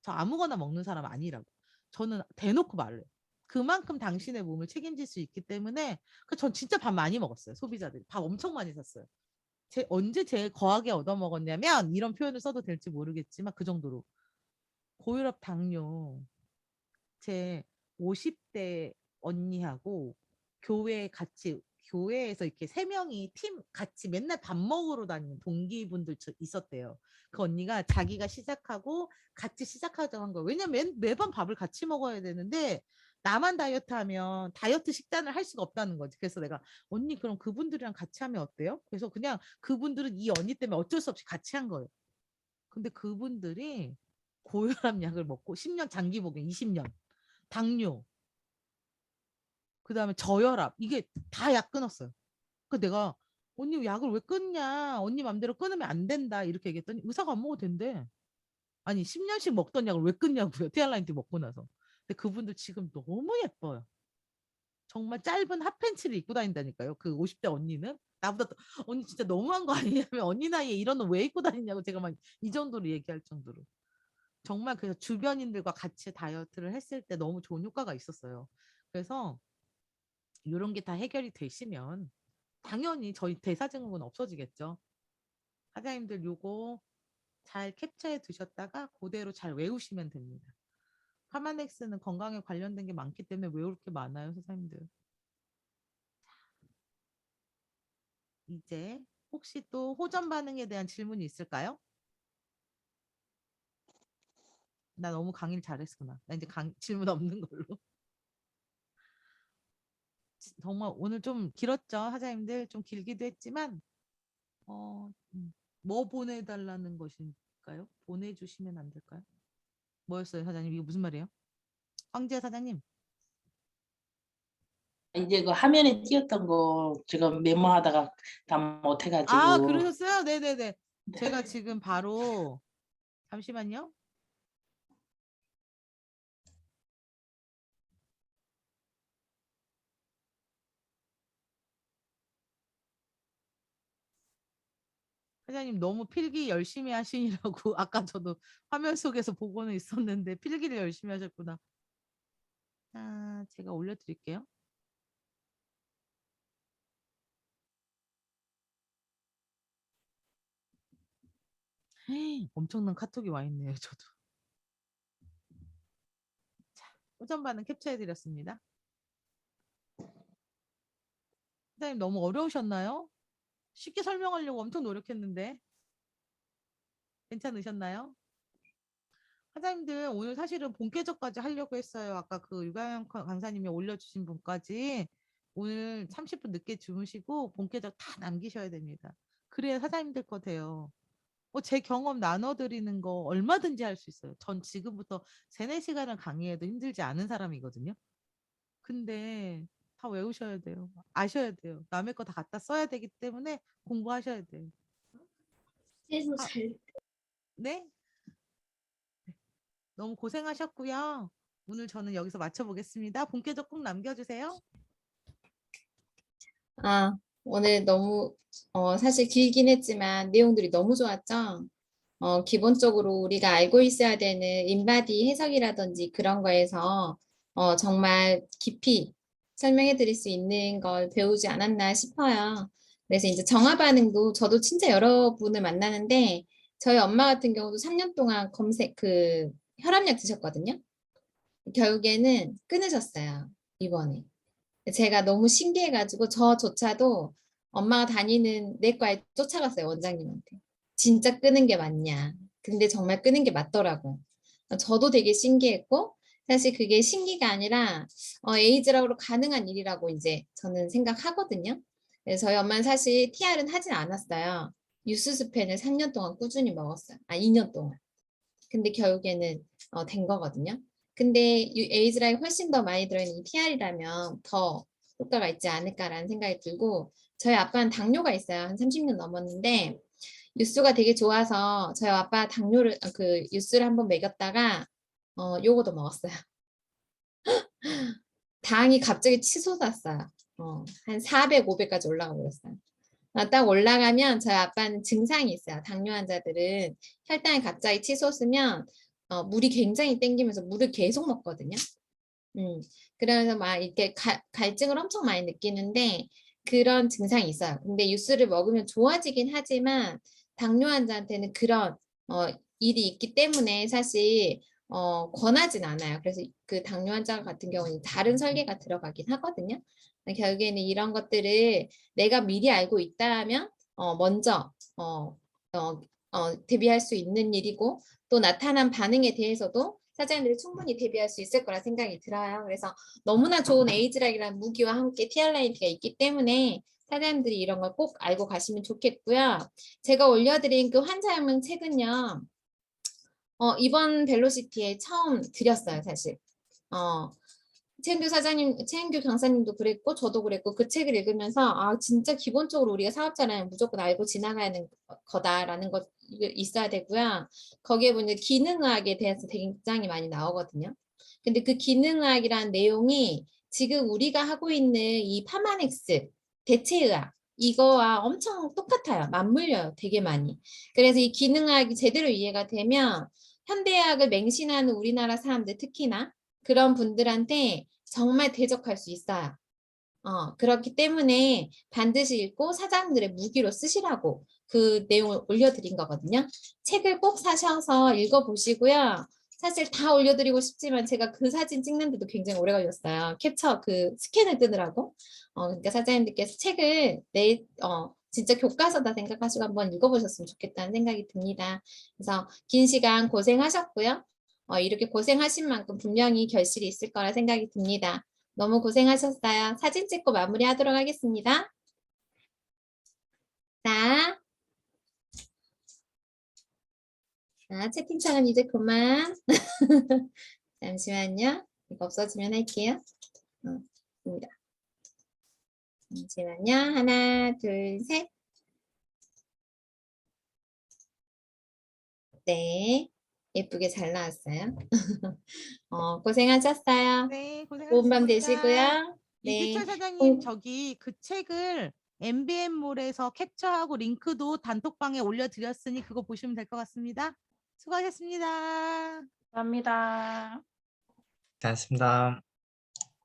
저 아무거나 먹는 사람 아니라고. 저는 대놓고 말해요. 그만큼 당신의 몸을 책임질 수 있기 때문에 전 진짜 밥 많이 먹었어요. 소비자들이. 밥 엄청 많이 샀어요. 언제 제일 거하게 얻어먹었냐면 이런 표현을 써도 될지 모르겠지만 그 정도로 고혈압 당뇨 제 50대 언니하고 교회에서 이렇게 세 명이 팀 같이 맨날 밥 먹으러 다니는 동기분들 있었대요. 그 언니가 자기가 시작하고 같이 시작하자고 한 거예요. 왜냐면 매번 밥을 같이 먹어야 되는데 나만 다이어트 하면 다이어트 식단을 할 수가 없다는 거지. 그래서 내가 언니 그럼 그분들이랑 같이 하면 어때요? 그래서 그냥 그분들은 이 언니 때문에 어쩔 수 없이 같이 한 거예요. 근데 그분들이 고혈압 약을 먹고 10년 장기 복용 20년 당뇨 그다음에 저혈압 이게 다 약 끊었어요. 그 내가 언니 약을 왜 끊냐? 언니 맘대로 끊으면 안 된다 이렇게 얘기했더니 의사가 안 먹어도 된대. 아니 10년씩 먹던 약을 왜 끊냐고요. 티알라인티 먹고 나서. 근데 그분들 지금 너무 예뻐요. 정말 짧은 핫팬츠를 입고 다닌다니까요. 그 50대 언니는 나보다 언니 진짜 너무한 거 아니냐면 언니 나이에 이런 옷 왜 입고 다니냐고 제가 막 이 정도로 얘기할 정도로. 정말 그래서 주변인들과 같이 다이어트를 했을 때 너무 좋은 효과가 있었어요. 그래서 이런 게 다 해결이 되시면 당연히 저희 대사증후군 없어지겠죠. 사장님들 요거 잘 캡처해 두셨다가 그대로 잘 외우시면 됩니다. 파마넥스는 건강에 관련된 게 많기 때문에 외울 게 많아요, 선생님들. 이제 혹시 또 호전 반응에 대한 질문이 있을까요? 나 너무 강의를 잘했구나. 나 이제 질문 없는 걸로. 정말 오늘 좀 길었죠, 사장님들. 좀 길기도 했지만 뭐 보내달라는 것일까요? 보내주시면 안 될까요? 뭐였어요, 사장님? 이거 무슨 말이에요? 황지아 사장님. 이제 그 화면에 띄었던 거 지금 메모하다가 다 못해가지고. 아, 그러셨어요? 네네네. 제가 지금 바로 잠시만요. 사장님 너무 필기 열심히 하시느라고 아까 저도 화면 속에서 보고는 있었는데 필기를 열심히 하셨구나. 아, 제가 올려드릴게요. 엄청난 카톡이 와 있네요, 저도. 자, 호전 반응 캡처해드렸습니다. 사장님 너무 어려우셨나요? 쉽게 설명하려고 엄청 노력했는데 괜찮으셨나요? 사장님들 오늘 사실은 본계적까지 하려고 했어요. 아까 그 유가영 강사님이 올려주신 분까지 오늘 30분 늦게 주무시고 본계적 다 남기셔야 됩니다. 그래야 사장님들 거 돼요. 제 경험 나눠드리는 거 얼마든지 할 수 있어요. 전 지금부터 3, 4시간을 강의해도 힘들지 않은 사람이거든요. 근데 다 외우셔야 돼요. 아셔야 돼요. 남의 거 다 갖다 써야 되기 때문에 공부하셔야 돼요. 계속 아. 잘. 네? 너무 고생하셨고요. 오늘 저는 여기서 마쳐보겠습니다. 본계적 꼭 남겨주세요. 아, 오늘 너무 사실 길긴 했지만 내용들이 너무 좋았죠. 기본적으로 우리가 알고 있어야 되는 인바디 해석이라든지 그런 거에서 정말 깊이 설명해 드릴 수 있는 걸 배우지 않았나 싶어요. 그래서 이제 정화 반응도 저도 진짜 여러분을 만나는데 저희 엄마 같은 경우도 3년 동안 혈압약 드셨거든요. 결국에는 끊으셨어요, 이번에. 제가 너무 신기해가지고 저조차도 엄마가 다니는 내과에 쫓아갔어요, 원장님한테. 진짜 끄는 게 맞냐. 근데 정말 끄는 게 맞더라고요. 저도 되게 신기했고 사실 그게 신기가 아니라 에이즈라고 가능한 일이라고 이제 저는 생각하거든요. 그래서 저희 엄마는 사실 TR은 하진 않았어요. 유스스펜을 3년 동안 꾸준히 먹었어요. 2년 동안. 근데 결국에는 된 거거든요. 근데 에이즈라에 훨씬 더 많이 들어있는 이 TR이라면 더 효과가 있지 않을까라는 생각이 들고 저희 아빠는 당뇨가 있어요. 한 30년 넘었는데 유스가 되게 좋아서 저희 아빠 당뇨를 유스를 한번 먹였다가 요거도 먹었어요. 당이 갑자기 치솟았어요. 한 400, 500까지 올라가 버렸어요. 딱 올라가면 저희 아빠는 증상이 있어요. 당뇨 환자들은 혈당이 갑자기 치솟으면 물이 굉장히 땡기면서 물을 계속 먹거든요. 그러면서 막 이렇게 갈증을 엄청 많이 느끼는데 그런 증상이 있어요. 근데 유스를 먹으면 좋아지긴 하지만 당뇨 환자한테는 그런 일이 있기 때문에 사실 권하진 않아요. 그래서 그 당뇨 환자 같은 경우는 다른 설계가 들어가긴 하거든요. 결국에는 이런 것들을 내가 미리 알고 있다면 먼저 대비할 수 있는 일이고 또 나타난 반응에 대해서도 사장님들이 충분히 대비할 수 있을 거라 생각이 들어요. 그래서 너무나 좋은 에이즈락이라는 무기와 함께 티알라인티가 있기 때문에 사장님들이 이런 걸 꼭 알고 가시면 좋겠고요. 제가 올려드린 그 환자혁명 책은요. 이번 벨로시티에 처음 드렸어요, 사실. 최은규 사장님, 최은규 강사님도 그랬고 저도 그랬고 그 책을 읽으면서 아 진짜 기본적으로 우리가 사업자라면 무조건 알고 지나가야 하는 거다라는 것 있어야 되고요. 거기에 보면 기능의학에 대해서 굉장히 많이 나오거든요. 근데 그 기능의학이라는 내용이 지금 우리가 하고 있는 이 파마넥스 대체의학 이거와 엄청 똑같아요. 맞물려요. 되게 많이. 그래서 이 기능의학이 제대로 이해가 되면 현대의학을 맹신하는 우리나라 사람들 특히나 그런 분들한테 정말 대적할 수 있어요. 그렇기 때문에 반드시 읽고 사장들의 무기로 쓰시라고 그 내용을 올려드린 거거든요. 책을 꼭 사셔서 읽어보시고요. 사실 다 올려드리고 싶지만 제가 그 사진 찍는데도 굉장히 오래 걸렸어요. 캡처 그 스캔을 뜨느라고. 그러니까 사장님들께서 책을 진짜 교과서다 생각하시고 한번 읽어보셨으면 좋겠다는 생각이 듭니다. 그래서 긴 시간 고생하셨고요. 이렇게 고생하신 만큼 분명히 결실이 있을 거라 생각이 듭니다. 너무 고생하셨어요. 사진 찍고 마무리하도록 하겠습니다. 자, 채팅창은 이제 그만. 잠시만요. 이거 없어지면 할게요. 입니다. 잠시만요. 하나, 둘, 셋. 네. 예쁘게 잘 나왔어요. 고생하셨어요. 네, 좋은 밤 고생하셨습니다. 되시고요. 이규철 네. 사장님, 저기 그 책을 MBM몰에서 캡처하고 링크도 단톡방에 올려드렸으니 그거 보시면 될 것 같습니다. 수고하셨습니다. 감사합니다. 고생하셨습니다.